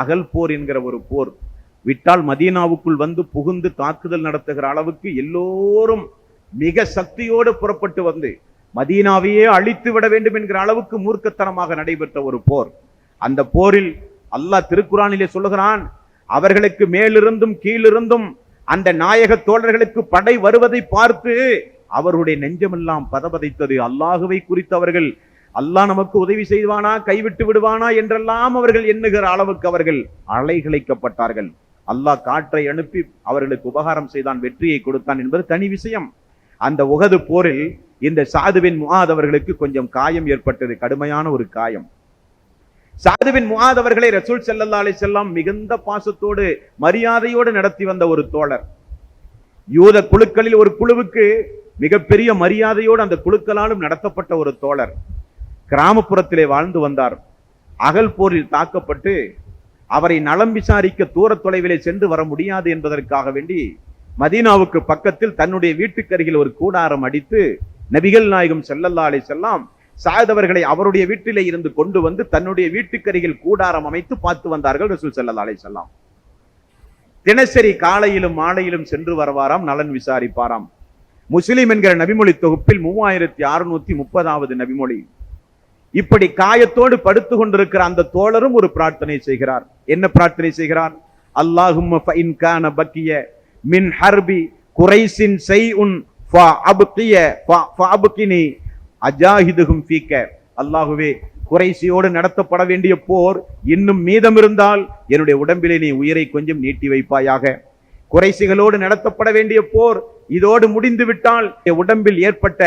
அகல் போர் என்கிற ஒரு போர் விட்டால் மதீனாவுக்குள் வந்து புகுந்து தாக்குதல் நடத்துகிற அளவுக்கு எல்லோரும் மிக சக்தியோடு புறப்பட்டு வந்து மதீனாவையே அழித்து விட வேண்டும் என்கிற அளவுக்கு மூர்க்கத்தனமாக நடைபெற்ற ஒரு போர். அந்த போரில் அல்லாஹ் திருக்குரானிலே சொல்லுகிறான், அவர்களுக்கு மேலிருந்தும் கீழிருந்தும் அந்த நாயக தோழர்களுக்கு படை வருவதை பார்த்து அவருடைய நெஞ்சமெல்லாம் பதபதைத்தது. அல்லாஹுவை குறித்து அவர்கள், அல்லாஹ் நமக்கு உதவி செய்வானா, கைவிட்டு விடுவானா என்றெல்லாம் அவர்கள் எண்ணுகிற அளவுக்கு அவர்கள் அலைகளைக்கப்பட்டார்கள். அல்லாஹ் காற்றை அனுப்பி அவர்களுக்கு உபகாரம் செய்தான், வெற்றியை கொடுத்தான் என்பது தனி விஷயம். அந்த உஹது போரில் இந்த சஅத் பின் முஆத் அவர்களுக்கு கொஞ்சம் காயம் ஏற்பட்டது, கடுமையான ஒரு காயம். சஅத் பின் முஆத் அவர்களை ரசூல் ஸல்லல்லாஹு அலைஹி வஸல்லம் மிகுந்த பாசத்தோடு மரியாதையோடு நடத்தி வந்த ஒரு தோழர். யூத குழுக்களில் ஒரு குழுவுக்கு மிகப்பெரிய மரியாதையோடு அந்த குழுக்களாலும் நடத்தப்பட்ட ஒரு தோழர். கிராமப்புறத்திலே வாழ்ந்து வந்தார். அகல் போரில் தாக்கப்பட்டு அவரை நலம் விசாரிக்க தூர தொலைவிலே சென்று வர முடியாது என்பதற்காக வேண்டி மதீனாவுக்கு பக்கத்தில் தன்னுடைய வீட்டுக்கருகில் ஒரு கூடாரம் அடித்து நபிகள் நாயகம் ஸல்லல்லாஹு அலைஹி வஸல்லம் சஅத் அவர்களை அவருடைய வீட்டிலே இருந்து கொண்டு வந்து தன்னுடைய வீட்டுக்கருகில் கூடாரம் அமைத்து பார்த்து வந்தார்கள் ரசூல் ஸல்லல்லாஹு அலைஹி வஸல்லம். தினசரி காலையிலும் மாலையிலும் சென்று வருவாராம், நலன் விசாரிப்பாராம். முஸ்லிம் என்கிற நபிமொழி தொகுப்பில் 3630வது நபிமொழி. இப்படி காயத்தோடு படுத்து கொண்டிருக்கிற அந்த தோழரும் ஒரு பிரார்த்தனை செய்கிறார். என்ன பிரார்த்தனை செய்கிறார்? அல்லாஹும்ம ஃபஇன் கான பக்கிய மின் ஹர்பி குரைஸின் ஷைஉன் ஃபஅப்கினி அஜாஹிதுஹும் ஃபீக. அல்லாஹுவே, குறைசியோடு நடத்தப்பட வேண்டிய போர் இன்னும் மீதம் இருந்தால் என்னுடைய உடம்பிலே நீ உயிரை கொஞ்சம் நீட்டி வைப்பாயாக. குறைசிகளோடு நடத்தப்பட வேண்டிய போர் இதோடு முடிந்து விட்டால் உடம்பில் ஏற்பட்ட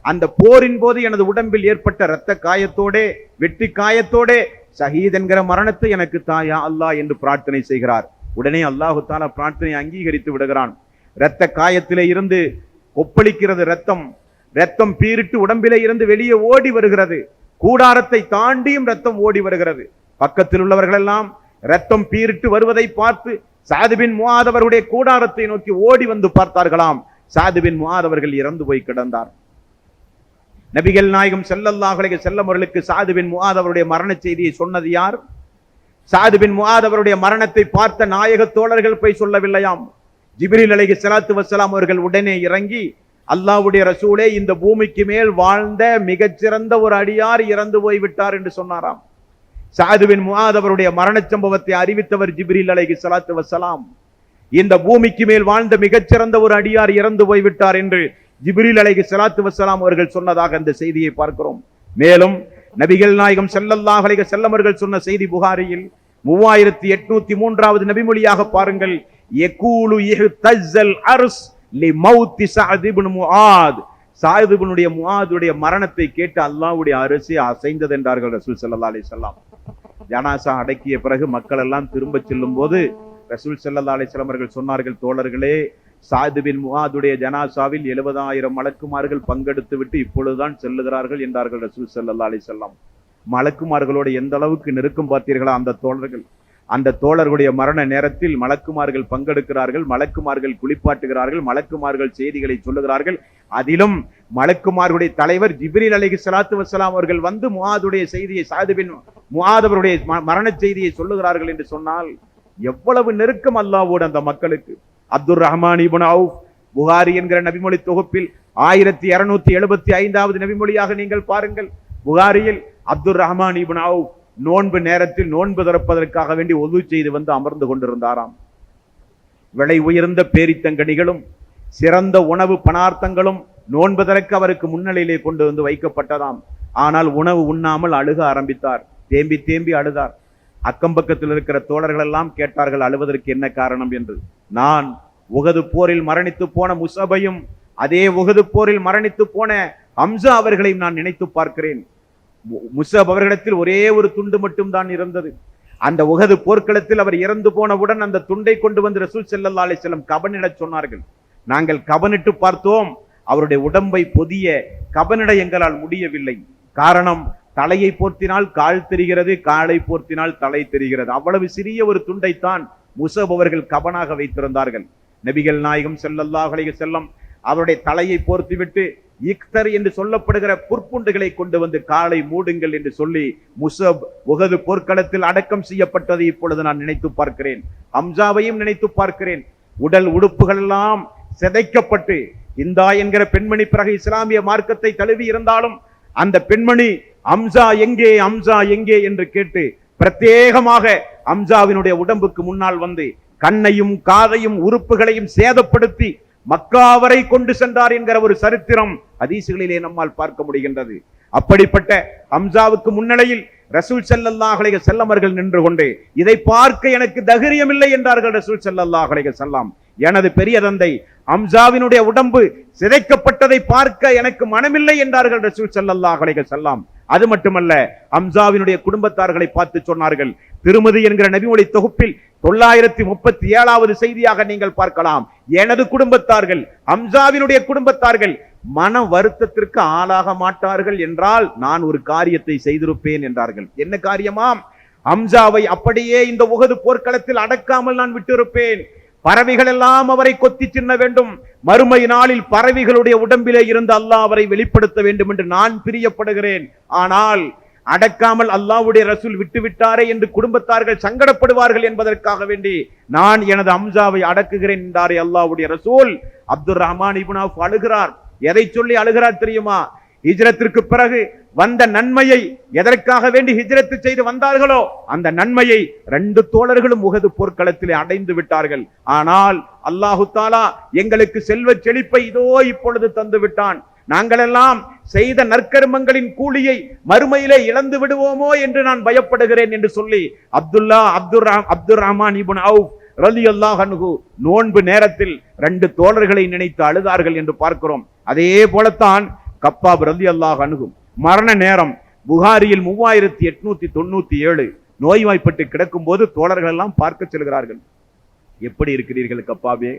அந்த போரின் போது எனது உடம்பில் ஏற்பட்ட இரத்த காயத்தோடே, வெற்றி காயத்தோடே ஷஹீத் என்கிற மரணத்தை எனக்கு தாயா அல்லாஹ் என்று பிரார்த்தனை செய்கிறார். உடனே அல்லாஹு தஆலா பிரார்த்தனை அங்கீகரித்து விடுகிறான். இரத்த காயத்திலே இருந்து கொப்பளிக்கிறது ரத்தம். ரத்தம் பீரிட்டு உடம்பிலே இருந்து வெளியே ஓடி வருகிறது. கூடாரத்தை தாண்டியும் ரத்தம் ஓடி வருகிறது. பக்கத்தில் உள்ளவர்கள் எல்லாம் ரத்தம் பீரிட்டு வருவதை பார்த்து சஅத் பின் முஆத் அவருடைய கூடாரத்தை நோக்கி ஓடி வந்து பார்த்தார்களாம். சஅத் பின் முஆத் அவர்கள் இறந்து போய் கிடந்தார். நபிகள் நாயகம் ஸல்லல்லாஹு அலைஹி வஸல்லம் அவர்களுக்கு சஅத் பின் முஆத் அவருடைய மரண செய்தியை சொன்னது யார்? சஅத் பின் முஆத் அவருடைய மரணத்தை பார்த்த நாயக தோழர்கள் போய் சொல்லவில்லையாம். ஜிப்ரீல் அலைஹிஸ்ஸலாத்து வஸ்ஸலாம் அவர்கள் உடனே இறங்கி, அல்லாஹ்வுடைய ரசூலே, இந்த பூமிக்கு மேல் வாழ்ந்த மிகச்சிறந்த ஒரு அடியார் இறந்து போய்விட்டார் என்று சொன்னாராம். சஅத் பின் முஆத் அவருடைய மரண சம்பவத்தை அறிவித்தவர் ஜிப்ரீல் அலைஹிஸ்ஸலாத்து வஸ்ஸலாம். இந்த பூமிக்கு மேல் வாழ்ந்த மிகச்சிறந்த ஒரு அடியார் இறந்து போய்விட்டார் என்று ஜிப்ரீல் அலைஹிஸ்ஸலாத்து வஸ்ஸலாம் அவர்கள் சொன்னதாக அந்த செய்தியை பார்க்கிறோம். மேலும் நபிகள் நாயகம் ஸல்லல்லாஹு அலைஹி வஸல்லம் அவர்கள் சொன்ன செய்தி புகாரியில் 3803வது நபிமொழியாக பாருங்கள். யகூலு இஹ்தஸல் அர்ஸ் லிமௌத் சஅத் இப்னு முஆத். சஅத் இப்னுடைய முஆதுடைய மரணத்தை கேட்டு அல்லாஹ்வுடைய அரசே அசைந்தது என்றார்கள் ரசூல் ஸல்லல்லாஹு அலைஹி வஸல்லம். ஜனாசா அடக்கிய பிறகு மக்கள் எல்லாம் திரும்ப செல்லும் போது ரசூல் ஸல்லல்லாஹு அலைஹி வஸல்லம் அவர்கள் சொன்னார்கள், தோழர்களே, சஅத் பின் முஆதுடைய ஜனாசாவில் 70000 மலக்குமார்கள் பங்கெடுத்து விட்டு இப்பொழுதுதான் செல்லுகிறார்கள் என்றார்கள் ரசூல் ஸல்லல்லாஹு அலைஹி வஸல்லம். மலக்குமார்களோடு எந்த அளவுக்கு நெருக்கம் பார்த்தீர்களா அந்த தோழர்கள். அந்த தோழர்களுடைய மரண நேரத்தில் மலக்குமார்கள் பங்கெடுக்கிறார்கள், மலக்குமார்கள் குளிப்பாட்டுகிறார்கள், மலக்குமார்கள் செய்திகளை சொல்லுகிறார்கள். அதிலும் மலக்குமார்களுடைய தலைவர் ஜிப்ரீல் அலைஹிஸ்ஸலாத்து வஸ்ஸலாம் அவர்கள் வந்து முஆதுடைய செய்தியை, சஅத் பின் முஆத் அவருடைய மரண செய்தியை சொல்லுகிறார்கள் என்று சொன்னால் எவ்வளவு நெருக்கம் அல்லாஹ்வோடு அந்த மக்களுக்கு. அப்துர் ரஹ்மான் இப்னு அவுஃப் புகாரி என்கிற நபிமொழி தொகுப்பில் 1275வது நபிமொழியாக நீங்கள் பாருங்கள். புகாரியில் அப்துர் ரஹ்மான் இப்னு அவுஃப் நோன்பு நேரத்தில் நோன்பு திறப்பதற்காக வேண்டி ஒது செய்து வந்து அமர்ந்து கொண்டிருந்தாராம். விலை உயர்ந்த பேரித்தங்கனிகளும் சிறந்த உணவு பதார்த்தங்களும் நோன்பு திறக்க அவருக்கு முன்னிலையிலே கொண்டு வந்து வைக்கப்பட்டதாம். ஆனால் உணவு உண்ணாமல் அழுக ஆரம்பித்தார். தேம்பி தேம்பி அழுதார். அக்கம் பக்கத்தில் இருக்கிற தோழர்கள் எல்லாம் கேட்டார்கள், அழுவதற்கு என்ன காரணம் என்று. நான் உஹது போரில் மரணித்து போன முஸபையும் அதே உஹது போரில் மரணித்து போன ஹம்சா அவர்களையும் நான் நினைத்து பார்க்கிறேன். முஸப் அவர்களிடத்தில் ஒரே ஒரு துண்டு மட்டும் தான் இருந்தது. அந்த உஹது போர்க்களத்தில் அவர் இறந்து போனவுடன் அந்த துண்டை கொண்டு வந்து ரசூல் ஸல்லல்லாஹு அலைஹி வஸல்லம் கபனிடச் சொன்னார்கள். நாங்கள் கபனிட்டு பார்த்தோம், அவருடைய உடம்பை பொதிய கபனிட எங்களால் முடியவில்லை. காரணம், தலையை போர்த்தினால் கால் தெரிகிறது, காலை போர்த்தினால் தலை தெரிகிறது. அவ்வளவு சிறிய ஒரு துண்டைத்தான் முஸப் அவர்கள் கபனாக வைத்திருந்தார்கள். நபிகள் நாயகம் ஸல்லல்லாஹு அலைஹி வஸல்லம் அவருடைய தலையை போர்த்திவிட்டு இக்தர் என்று சொல்லப்படுகிற புற்புண்டுகளை கொண்டு வந்து காலை மூடுங்கள் என்று சொல்லி முஸப் உஹது போர்க்களத்தில் அடக்கம் செய்யப்பட்டதை இப்பொழுது நான் நினைத்து பார்க்கிறேன். ஹம்சாவையும் நினைத்து பார்க்கிறேன். உடல் உடுப்புகள் எல்லாம் சிதைக்கப்பட்டு இந்தா என்கிற பெண்மணி பிறகு இஸ்லாமிய மார்க்கத்தை தழுவி இருந்தாலும் அந்த பெண்மணி ஹம்சா எங்கே, ஹம்சா எங்கே என்று கேட்டு பிரத்யேகமாக ஹம்சாவினுடைய உடம்புக்கு முன்னால் வந்து கண்ணையும் காதையும் உறுப்புகளையும் சேதப்படுத்தி மக்கா வரை கொண்டு சென்றார் என்கிற ஒரு சரித்திரம் ஹதீஸ்களிலே நம்மால் பார்க்க முடிகின்றது. அப்படிப்பட்ட ஹம்சாவுக்கு முன்னிலையில் ரசூல் ஸல்லல்லாஹு அலைஹி வஸல்லம் அவர்கள் நின்று கொண்டு இதை பார்க்க எனக்கு தைரியம் இல்லை என்றார்கள். ரசூல் ஸல்லல்லாஹு அலைஹி வஸல்லம், எனது பெரிய தந்தை ஹம்சாவினுடைய உடம்பு சிதைக்கப்பட்டதை பார்க்க எனக்கு மனமில்லை என்றார்கள் ரசூல் ஸல்லல்லாஹு அலைஹி வஸல்லம். அது மட்டுமல்ல, ஹம்சாவினுடைய குடும்பத்தார்களை பார்த்து சொன்னார்கள். திருமதி என்கிற நபிமொழி தொகுப்பில் 937வது செய்தியாக நீங்கள் பார்க்கலாம். எனது குடும்பத்தார்கள், ஹம்சாவினுடைய குடும்பத்தார்கள் மன வருத்தத்திற்கு ஆளாக மாட்டார்கள் என்றால் நான் ஒரு காரியத்தை செய்திருப்பேன் என்றார்கள். என்ன காரியமாம்? ஹம்சாவை அப்படியே இந்த உஹது போர்க்களத்தில் அடக்காமல் நான் விட்டிருப்பேன். பறவைகள் எல்லாம் அவரை கொத்தி தின்ன வேண்டும். மறுமை நாளில் பறவைகளுடைய உடம்பிலே இருந்து அல்லாஹ் அவரை வெளிப்படுத்த வேண்டும் என்று நான் பிரியப்படுகிறேன். ஆனால் அடக்காமல் அல்லாஹ்வுடைய ரசூல் விட்டு விட்டாரே என்று குடும்பத்தார்கள் சங்கடப்படுவார்கள் என்பதற்காக வேண்டி நான் எனது ஹம்சாவை அடக்குகிறேன் என்றாரே அல்லாஹ்வுடைய ரசூல். அப்துர் ரஹ்மான் இப்னு அவுஃப் அழுகிறார். எதை சொல்லி அழுகிறார் தெரியுமா? ஹிஜ்ரத்திற்கு பிறகு வந்த நன்மையை, எதற்காக வேண்டி ஹிஜ்ரத் செய்து வந்தார்களோ அந்த நன்மையை 2 தோழர்களும் உஹது போர்க்களத்திலே அடைந்து விட்டார்கள். ஆனால் அல்லாஹு தஆலா எங்களுக்கு செல்வ செழிப்பை இதோ இப்பொழுது தந்து விட்டான். நாங்கள் எல்லாம் செய்த நற்கர்மங்களின் கூலியை மறுமையிலே இழந்து விடுவோமோ என்று நான் பயப்படுகிறேன் என்று சொல்லி அப்துர் ரஹ்மான் இப்னு அவுஃப் ரலியல்லாஹு அன்ஹு நோன்பு நேரத்தில் 2 தோழர்களை நினைத்து அழுதார்கள் என்று பார்க்கிறோம். அதே போலத்தான் கப்பாப் ரலியல்லாஹு அன்ஹு மரண நேரம் புகாரியில் 3897 நோய்வாய்ப்பட்டு கிடக்கும் போது தோழர்கள் எல்லாம் பார்க்க செல்கிறார்கள். எப்படி இருக்கிறீர்கள் கப்பாபே,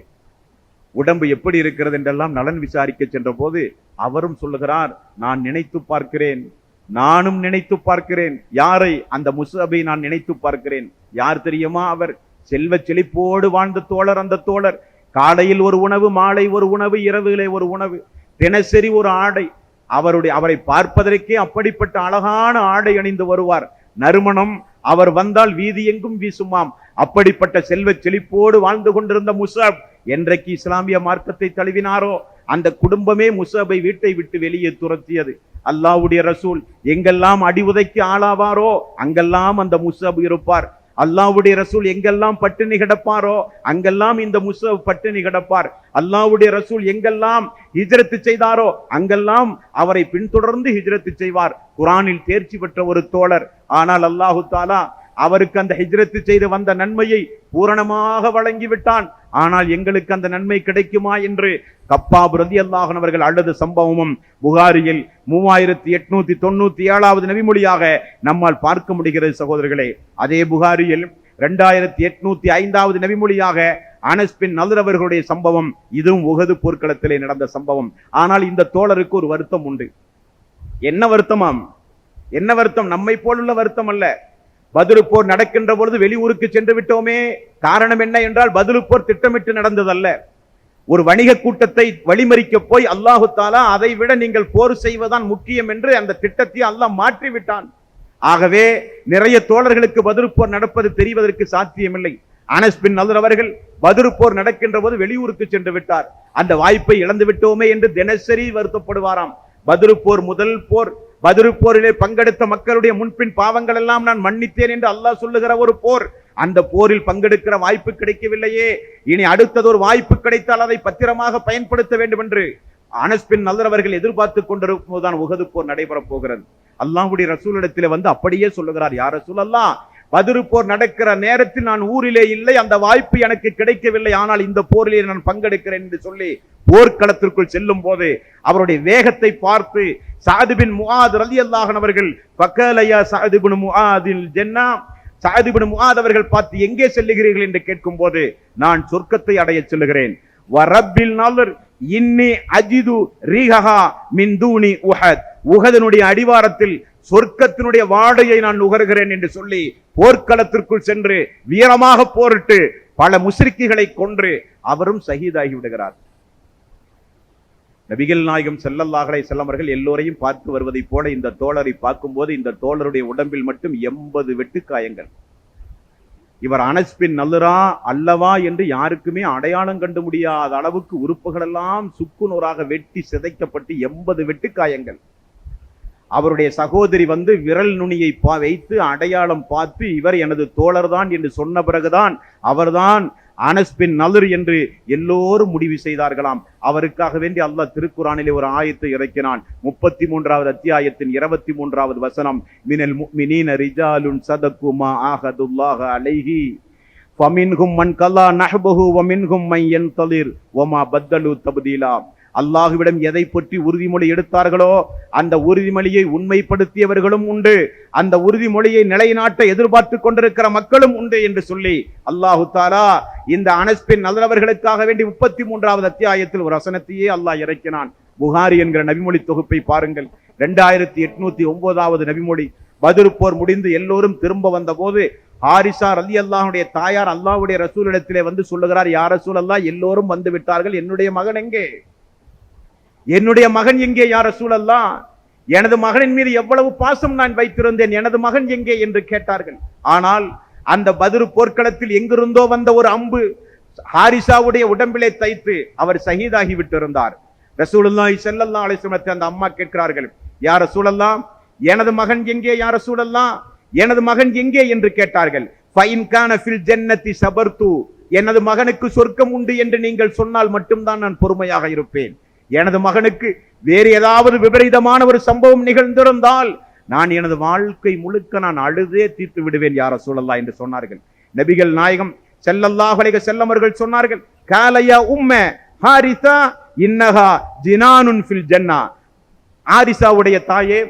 உடம்பு எப்படி இருக்கிறது என்றெல்லாம் நலன் விசாரிக்க சென்ற போது அவரும் சொல்லுகிறார், நான் நினைத்து பார்க்கிறேன், நானும் நினைத்து பார்க்கிறேன். யாரை? அந்த முஸபை நான் நினைத்து பார்க்கிறேன். யார் தெரியுமா? அவர் செல்வ செழிப்போடு வாழ்ந்த தோழர். அந்த தோழர் காலையில் ஒரு உணவு, மாலை ஒரு உணவு, இரவிலே ஒரு உணவு, தினசரி ஒரு ஆடை. அவரை பார்ப்பதற்கே அப்படிப்பட்ட அழகான ஆடை அணிந்து வருவார். நறுமணம் அவர் வந்தால் வீதி எங்கும் வீசுமாம். அப்படிப்பட்ட செல்வ செழிப்போடு வாழ்ந்து கொண்டிருந்த முஸப் என்றைக்கு இஸ்லாமிய மார்க்கத்தை தழுவினாரோ அந்த குடும்பமே முஸபை வீட்டை விட்டு வெளியே துரத்தியது. அல்லாஹ்வுடைய ரசூல் எங்கெல்லாம் அடி உதைக்கு ஆளாவாரோ அங்கெல்லாம் அந்த முஸப் இருப்பார். அல்லாஹ்வுடைய ரசூல் எங்கெல்லாம் பட்டினி கிடப்பாரோ அங்கெல்லாம் இந்த முஸப் பட்டினி கிடப்பார். அல்லாஹ்வுடைய ரசூல் எங்கெல்லாம் ஹிஜ்ரத் செய்தாரோ அங்கெல்லாம் அவரை பின்தொடர்ந்து ஹிஜ்ரத் செய்வார். குர்ஆனில் தேர்ச்சி பெற்ற ஒரு தோழர். ஆனால் அல்லாஹு தஆலா அவருக்கு அந்த ஹிஜ்ரத் செய்து வந்த நன்மையை பூரணமாக வழங்கிவிட்டான். ஆனால் எங்களுக்கு அந்த நன்மை கிடைக்குமா என்று கப்பாப் ரலியல்லாஹு அன்ஹு அவர்கள் அழுத சம்பவமும் புகாரியில் 3897வது நபிமொழியாக நம்மால் பார்க்க முடிகிறது சகோதரர்களே. அதே புகாரியில் 2805வது நபிமொழியாக அனஸ் பின் நதர் அவர்களுடைய சம்பவம், இதுவும் உஹது போர்க்களத்திலே நடந்த சம்பவம். ஆனால் இந்த தோழருக்கு ஒரு வருத்தம் உண்டு. என்ன வருத்தமாம்? என்ன வருத்தம்? நம்மை போலுள்ள வருத்தம் அல்ல. பத்ரு போர் நடக்கின்ற பொழுது வெளியூருக்கு சென்று விட்டோமே. காரணம் என்ன என்றால் பத்ரு போர் திட்டமிட்டு நடந்ததல்ல. ஒரு வணிக கூட்டத்தை வழிமறிக்க போய் அல்லாஹு தஆலா அதை விட நீங்கள் போர் செய்வதுதான் முக்கியம் என்று அந்த திட்டத்தை அல்லாஹ் மாற்றி விட்டான். ஆகவே நிறைய தோழர்களுக்கு பத்ரு போர் நடப்பது தெரிவதற்கு சாத்தியமில்லை. அனஸ் பின் நதர் அவர்கள் பத்ரு போர் நடக்கின்ற போது வெளியூருக்கு சென்று விட்டார். அந்த வாய்ப்பை இழந்து விட்டோமே என்று தினசரி வருத்தப்படுவாராம். பத்ரு போர் முதல் போர் பத்ரு போரிலே பங்கெடுத்த மக்களுடைய முன்பின் பாவங்கள் எல்லாம் நான் மன்னித்தேன் என்று அல்லாஹ் சொல்லுகிற ஒரு போர். அந்த போரில் பங்கெடுக்கிற வாய்ப்பு கிடைக்கவில்லையே, இனி அடுத்தது ஒரு வாய்ப்பு கிடைத்தால் அதை பத்திரமாக பயன்படுத்த வேண்டும் என்று அனஸ் பின் நதர் அவர்கள் எதிர்பார்த்து கொண்டிருக்கும் போதுதான் உஹது போர் நடைபெறப் போகிறது. அல்லாஹ்வுடைய ரசூலிடத்தில் வந்து அப்படியே சொல்லுகிறார், யா ரசூலல்லாஹ், பத்ரு போர் நடக்கிற நேரத்தில் நான் ஊரிலே இல்லை, அந்த வாய்ப்பு எனக்கு கிடைக்கவில்லை, ஆனால் இந்த போரிலே நான் பங்கெடுக்கிறேன் என்று சொல்லி போர்க்களத்திற்குள் செல்லும் போது அவருடைய வேகத்தை பார்த்து சஅத் பின் முஆத் ரலியல்லாஹு அன்ஹு அவர்கள் ஃபகலயா சஅத் பின் முஆதில் ஜன்னா, சஅத் பின் முஆத் அவர்கள் பார்த்து எங்கே செல்லுகிறீர்கள் என்று கேட்கும் போது நான் சொர்க்கத்தை அடைய செல்லுகிறேன். வரப்பில் நலர் இன்னி அஜிது ரீஹா மின் தூனி உஹத், உஹதினுடைய அடிவாரத்தில் சொர்க்கத்தினுடைய வாடையை நான் நுகர்கிறேன் என்று சொல்லி போர்க்களத்திற்குள் சென்று வீரமாக போரிட்டு பல முஸ்ரிக்குகளை கொன்று அவரும் ஷஹீதாகி விடுகிறார். நபிகள் நாயகம் ஸல்லல்லாஹு அலைஹி வஸல்லம் அவர்கள் எல்லோரையும் பார்த்து வருவதை போல இந்த தோழரை பார்க்கும்போது இந்த தோழருடைய உடம்பில் மட்டும் 80 வெட்டுக்காயங்கள். இவர் அனஸ் பின் நல்ரா அல்லவா என்று யாருக்குமே அடையாளம் கண்டு முடியாத அளவுக்கு உறுப்புகள் எல்லாம் சுக்குநூறாக வெட்டி சிதைக்கப்பட்டு 80 வெட்டுக்காயங்கள். அவருடைய சகோதரி வந்து விரல் நுனியை வைத்து அடையாளம் பார்த்து இவர் எனது தோழர் தான் என்று சொன்ன பிறகுதான் அவர்தான் அனஸ் பின் நல்ர் என்று எல்லோரும் முடிவு செய்தார்களாம். அவருக்காக வேண்டி அல்லாஹ் திருக்குரானிலே ஒரு ஆயத்தை இறக்கினான். 33வது அத்தியாயத்தின் 23வது வசனம், மினல் முஃமினீன ரிஜாலுன் ஸதகு மா ஆஹதுல்லாஹ அலைஹி ஃபமின்ஹும் மன் கலா நஹ்பஹு வமின்ஹும் மன் யன்தலிர் வமா பத்தலு தப்தீலா. அல்லாஹ்விடம் எதை பற்றி உறுதிமொழி எடுத்தார்களோ அந்த உறுதிமொழியை உண்மைப்படுத்தியவர்களும் உண்டு, அந்த உறுதிமொழியை நிலைநாட்ட எதிர்பார்த்து கொண்டிருக்கிற மக்களும் உண்டு என்று சொல்லி அல்லாஹு தஆலா இந்த அனஸ் பின் நல்ர் அவர்களுக்காக வேண்டி 33வது அத்தியாயத்தில் ஒரு வசனத்தையே அல்லாஹ் இறக்கினான். புகாரி என்கிற நபிமொழி தொகுப்பை பாருங்கள், 2809வது நபிமொழி. பத்ரு போர் முடிந்து எல்லோரும் திரும்ப வந்த போது ஹாரிசா ரலியல்லாஹுடைய தாயார் அல்லாஹ்வுடைய ரசூலிடத்திலே வந்து சொல்லுகிறார், யா ரசூலல்லாஹ், எல்லோரும் வந்து விட்டார்கள், என்னுடைய மகன் எங்கே, என்னுடைய மகன் எங்கே யா ரசூலல்லாஹ், எனது மகனின் மீது எவ்வளவு பாசம் நான் வைத்திருந்தேன், எனது மகன் எங்கே என்று கேட்டார்கள். ஆனால் அந்த பத்ரு போர்க்களத்தில் எங்கிருந்தோ வந்த ஒரு அம்பு ஹாரிசாவுடைய உடம்பிலே தைத்து அவர் ஷஹீதாகி விட்டிருந்தார். ரசூலுல்லாஹி ஸல்லல்லாஹு அலைஹி வஸல்லம் அந்த அம்மா கேட்கிறார்கள், யா ரசூலல்லாஹ், எனது மகன் எங்கே யா ரசூலல்லாஹ், எனது மகன் எங்கே என்று கேட்டார்கள். ஃபைன் கான ஃபில் ஜன்னதி சபர்து, எனது மகனுக்கு சொர்க்கம் உண்டு என்று நீங்கள் சொன்னால் மட்டும்தான் நான் பொறுமையாக இருப்பேன். எனது மகனுக்கு வேறு ஏதாவது விபரீதமான ஒரு சம்பவம் நிகழ்ந்திருந்தால் நான் எனது வாழ்க்கை முழுக்க நான் அழுதே தீர்த்து விடுவேன் யா ரசூலல்லாஹ் என்று சொன்னார்கள். நபிகள் நாயகம் ஸல்லல்லாஹு அலைஹி வஸல்லம் அவர்கள் சொன்னார்கள், காலயா உம்ம ஹாரிசா இன்னஹா ஜினானுன் ஃபில் ஜன்னா. ஹாரிசாவுடைய தாயே,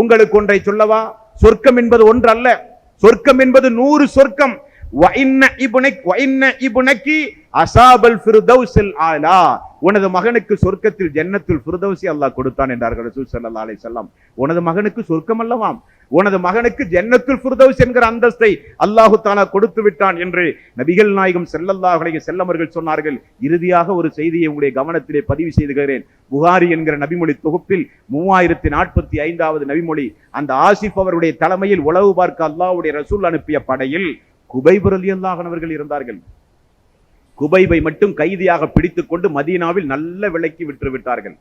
உங்களுக்கு ஒன்றை சொல்லவா, சொர்க்கம் என்பது ஒன்று அல்ல, சொர்க்கம் என்பது 100 சொர்க்கம். உனது மகனுக்கு சொர்க்கத்தில் ஜன்னத்துல் ஃபிர்தௌஸி அல்லாஹ் கொடுத்தான் என்றார்கள் ரசூல் ஸல்லல்லாஹு அலைஹி வஸல்லம். உனது மகனுக்கு சொர்க்கம் அல்லவாம், உனது மகனுக்கு ஜன்னத்துல் ஃபிர்தௌஸ் என்கிற அந்தஸ்தை அல்லாஹ் தஆலா கொடுத்து விட்டான் என்று நபிகள் நாயகம் ஸல்லல்லாஹு அலைஹி வஸல்லம் அவர்கள் சொன்னார்கள். இறுதியாக ஒரு செய்தியை உங்களுடைய கவனத்திலே பதிவு செய்துகிறேன். புகாரி என்கிற நபிமொழி தொகுப்பில் 3045வது நபிமொழி. அந்த ஆசிப் அவருடைய தலைமையில் உளவு பார்க்க அல்லாஹ்வுடைய ரசூல் அனுப்பிய படையில் குபைப் ரலியல்லாஹு அன்ஹு அவர்கள் இருந்தார்கள். குபைபை மட்டும் கைதியாக பிடித்துக் கொண்டு மதீனாவில் நல்ல விலைக்கு விற்று விட்டார்கள்.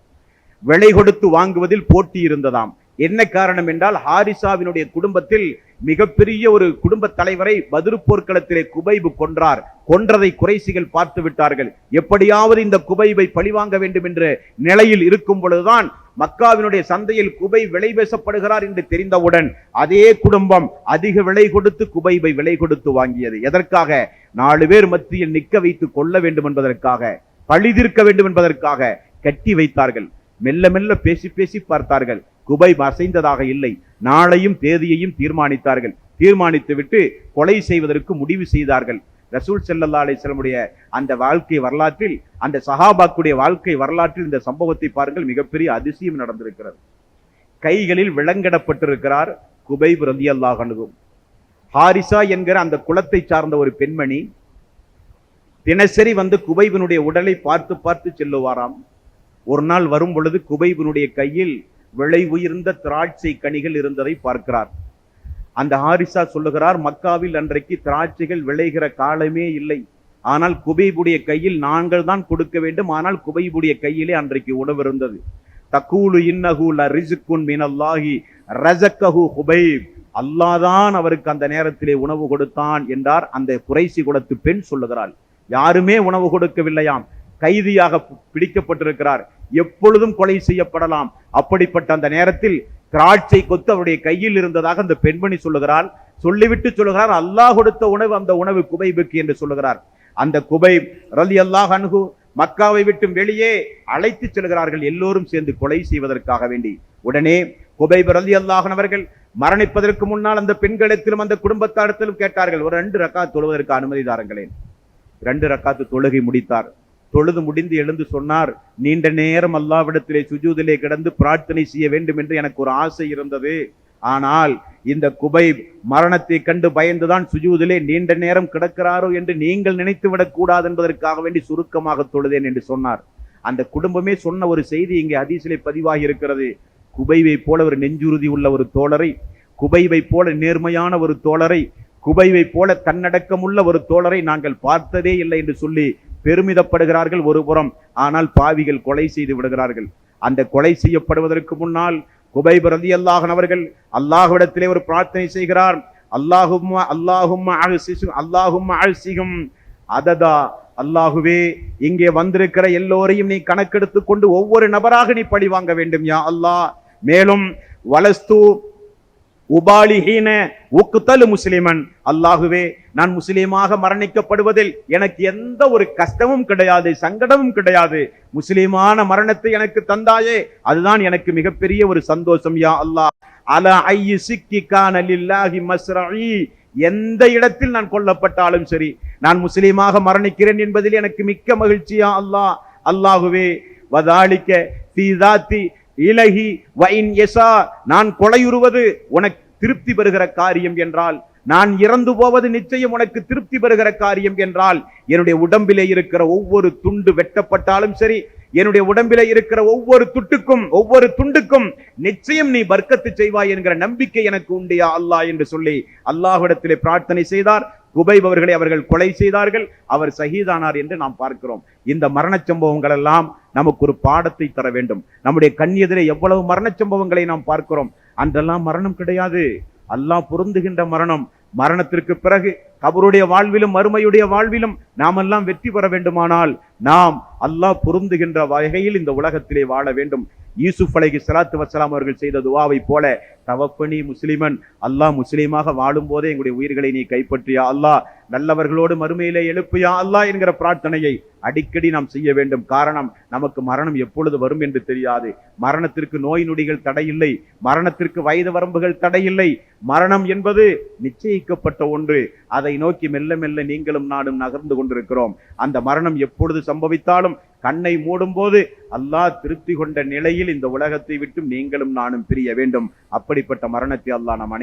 விலை கொடுத்து வாங்குவதில் போட்டி இருந்ததாம். என்ன காரணம் என்றால், ஹாரிசாவினுடைய குடும்பத்தில் மிகப்பெரிய ஒரு குடும்ப தலைவரை பத்ரு போர்க்களத்திலே குபைபு கொன்றார். கொன்றதை குறைசிகள் பார்த்து விட்டார்கள். எப்படியாவது இந்த குபைபை பழிவாங்க வேண்டும் என்ற நிலையில் இருக்கும் பொழுதுதான் மக்காவினுடைய சந்தையில் குபை விலை பேசப்படுகிறார் என்று தெரிந்தவுடன் அதே குடும்பம் அதிக விலை கொடுத்து குபைபை விலை கொடுத்து வாங்கியது. எதற்காக? 4 பேர் மத்தியில் நிற்க வைத்து கொள்ள வேண்டும் என்பதற்காக, பழி தீர்க்க வேண்டும் என்பதற்காக கட்டி வைத்தார்கள். மெல்ல மெல்ல பேசி பேசி பார்த்தார்கள். குபைப் அசைந்ததாக இல்லை. நாளையும் தேதியையும் தீர்மானித்தார்கள். தீர்மானித்து விட்டு கொலை செய்வதற்கு முடிவு செய்தார்கள். ரசூல் ஸல்லல்லாஹு அலைஹி வஸல்லம் அந்த வாழ்க்கை வரலாற்றில், அந்த சஹாபாக்குடைய வாழ்க்கை வரலாற்றில் இந்த சம்பவத்தை பாருங்கள். மிகப்பெரிய அதிசயம் நடந்திருக்கிறது. கைகளில் விலங்கிடப்பட்டிருக்கிறார் குபைப் ரலியல்லாஹு அன்ஹு. ஹாரிசா என்கிற அந்த குலத்தை சார்ந்த ஒரு பெண்மணி தினசரி வந்து குபைபினுடைய உடலை பார்த்து பார்த்து செல்லுவாராம். ஒரு நாள் வரும் பொழுது குபைபினுடைய கையில் விலை உயர்ந்த திராட்சை கனிகள் இருந்ததை பார்க்கிறார். அந்த ஹாரிசா சொல்லுகிறார், மக்காவில் அன்றைக்கு திராட்சைகள் விளைகிற காலமே இல்லை. ஆனால் குபைபுடைய கையில் நாங்கள் தான் கொடுக்க வேண்டும். ஆனால் குபைபுடைய கையிலே அன்றைக்கு உணவு இருந்தது. தக்கூலு இன்னஹு லரிஸ்குன் மினல்லாஹி ரஸக்கஹு குபைப், அல்லாஹ்தான் அவருக்கு அந்த நேரத்திலே உணவு கொடுத்தான் என்றார். அந்த குறைசி குலத்து பெண் சொல்லுகிறாள். யாருமே உணவு கொடுக்கவில்லையாம், கைதியாக பிடிக்கப்பட்டிருக்கிறார், எப்பொழுதும் கொலை செய்யப்படலாம். அப்படிப்பட்ட அந்த நேரத்தில் திராட்சை கொத்து அவருடைய கையில் இருந்ததாக அந்த பெண்மணி சொல்லுகிறாள். சொல்லிவிட்டு சொல்லுகிறார், அல்லாஹ் கொடுத்த உணவு அந்த உணவு குபைபுக்கு என்று சொல்லுகிறார். அந்த குபைப் ரலியல்லாஹு அன்ஹு மக்காவை விட்டு வெளியே அழைத்து செல்கிறார்கள், எல்லோரும் சேர்ந்து கொலை செய்வதற்காக வேண்டி. உடனே குபைப் ரலியல்லாஹு அன்ஹு அவர்கள் மரணிப்பதற்கு முன்னால் அந்த பெண்களிடத்திலும் அந்த குடும்பத்தாரிடத்திலும் கேட்டார்கள், ஒரு 2 ரக்காத் தொழுவதற்கு அனுமதி தாருங்களேன். 2 ரக்காத்து தொழுகை முடித்தார். தொழுது முடிந்து எழுந்து சொன்னார், நீண்ட நேரம் அல்லாஹ்விடத்திலே சுஜூதிலே கிடந்து பிரார்த்தனை செய்ய வேண்டும் என்று எனக்கு ஒரு ஆசை இருந்தது. ஆனால் இந்த குபைப் மரணத்தை கண்டு பயந்துதான் சுஜூதிலே நீண்ட நேரம் கிடக்கிறாரோ என்று நீங்கள் நினைத்து விடக் கூடாது என்பதற்காக வேண்டி சுருக்கமாக தொழுதேன் என்று சொன்னார். அந்த குடும்பமே சொன்ன ஒரு செய்தி இங்கே ஹதீஸிலே பதிவாகி இருக்கிறது. குபைவை போல ஒரு நெஞ்சுறுதி உள்ள ஒரு தோழரை, குபைவை போல நேர்மையான ஒரு தோழரை, குபைவை போல தன்னடக்கமுள்ள ஒரு தோழரை நாங்கள் பார்த்ததே இல்லை என்று சொல்லி பெருமிதப்படுகிறார்கள் ஒரு புறம். ஆனால் பாவிகள் கொலை செய்து விடுகிறார்கள். அந்த கொலை செய்யப்படுவதற்கு முன்னால் குபைப் ரலியல்லாஹு அன்ஹு அவர்கள் அல்லாஹ்விடத்திலே ஒரு பிரார்த்தனை செய்கிறார். அல்லாஹும்ம அஹ்சிஹும் அததா, அல்லாஹுவே இங்கே வந்திருக்கிற எல்லோரையும் நீ கணக்கெடுத்துக் கொண்டு ஒவ்வொரு நபராக நீ பழி வாங்க வேண்டும் யா அல்லாஹ். மேலும் வலஸ்து உபாலிஹீன உக்தலு முஸ்லிமன், அல்லாஹுவே நான் முஸ்லீமாக மரணிக்கப்படுவதில் எனக்கு எந்த ஒரு கஷ்டமும் கிடையாது, சங்கடமும் கிடையாது. முஸ்லீமான மரணத்தை எனக்கு தந்தாயே, அதுதான் எனக்கு மிகப்பெரிய ஒரு சந்தோஷம் யா அல்லாஹ். அலா ஐயி சிக்கி கான லில்லாஹி மஸ்ரஇ, எந்த இடத்தில் நான் கொல்லப்பட்டாலும் சரி நான் முஸ்லீமாக மரணிக்கிறேன் என்பதில் எனக்கு மிக்க மகிழ்ச்சி யா அல்லாஹ். அல்லாஹுவே வதாலிக்க ஃபீ ذாத்தி இலஹி வஇன் யஸா, நான் கொலையுறுவது உனக்கு திருப்தி பெறுகிற காரியம் என்றால், நான் இறந்து போவது நிச்சயம் உனக்கு திருப்தி பெறுகிற காரியம் என்றால், என்னுடைய உடம்பிலே இருக்கிற ஒவ்வொரு துண்டு வெட்டப்பட்டாலும் சரி, என்னுடைய உடம்பிலே இருக்கிற ஒவ்வொரு துண்டுக்கும் நிச்சயம் நீ பர்க்கத்து செய்வாய் என்கிற நம்பிக்கை எனக்கு உண்டு யா அல்லாஹ் என்று சொல்லி அல்லாஹ்விடத்திலே பிரார்த்தனை செய்தார். குபைப் அவர்களை அவர்கள் கொலை செய்தார்கள், அவர் ஷஹீதானார் என்று நாம் பார்க்கிறோம். இந்த மரண சம்பவங்கள் எல்லாம் நமக்கு ஒரு பாடத்தை தர வேண்டும். நம்முடைய கண் எதிரே எவ்வளவு மரண சம்பவங்களை நாம் பார்க்கிறோம். அன்றெல்லாம் மரணம் கிடையாது, அல்லாஹ் பொருந்துகின்ற மரணம். மரணத்திற்கு பிறகு கபருடைய வாழ்விலும் மறுமையுடைய வாழ்விலும் நாம் எல்லாம் வெற்றி பெற வேண்டுமானால் நாம் அல்லாஹ் பொருந்துகின்ற வகையில் இந்த உலகத்திலே வாழ வேண்டும். யூசுப் அலைஹிஸ்ஸலாத்து வஸ்ஸலாம் அவர்கள் செய்த துஆவை போல, தவப்பனி முஸ்லிமன், அல்லாஹ் முஸ்லீமாக வாழும் போதே எங்களுடைய உயிர்களை நீ கைப்பற்றியா அல்லாஹ், நல்லவர்களோடு மறுமையிலே எழுப்பியா அல்லாஹ் என்கிற பிரார்த்தனையை அடிக்கடி நாம் செய்ய வேண்டும். காரணம், நமக்கு மரணம் எப்பொழுது வரும் என்று தெரியாது. மரணத்திற்கு நோய் நொடிகள் தடையில்லை, மரணத்திற்கு வயது வரம்புகள் தடையில்லை. மரணம் என்பது நிச்சயிக்கப்பட்ட ஒன்று. அதை நோக்கி மெல்ல மெல்ல நீங்களும் நானும் நகர்ந்து கொண்டிருக்கிறோம். அந்த மரணம் எப்பொழுது சம்பவித்தாலும் கண்ணை மூடும் போது அல்லாஹ் திருப்தி கொண்ட நிலையில் இந்த உலகத்தை விட்டு நீங்களும் நானும் பிரிய வேண்டும். அப்படிப்பட்ட மரணத்தை அல்லாஹ் நம்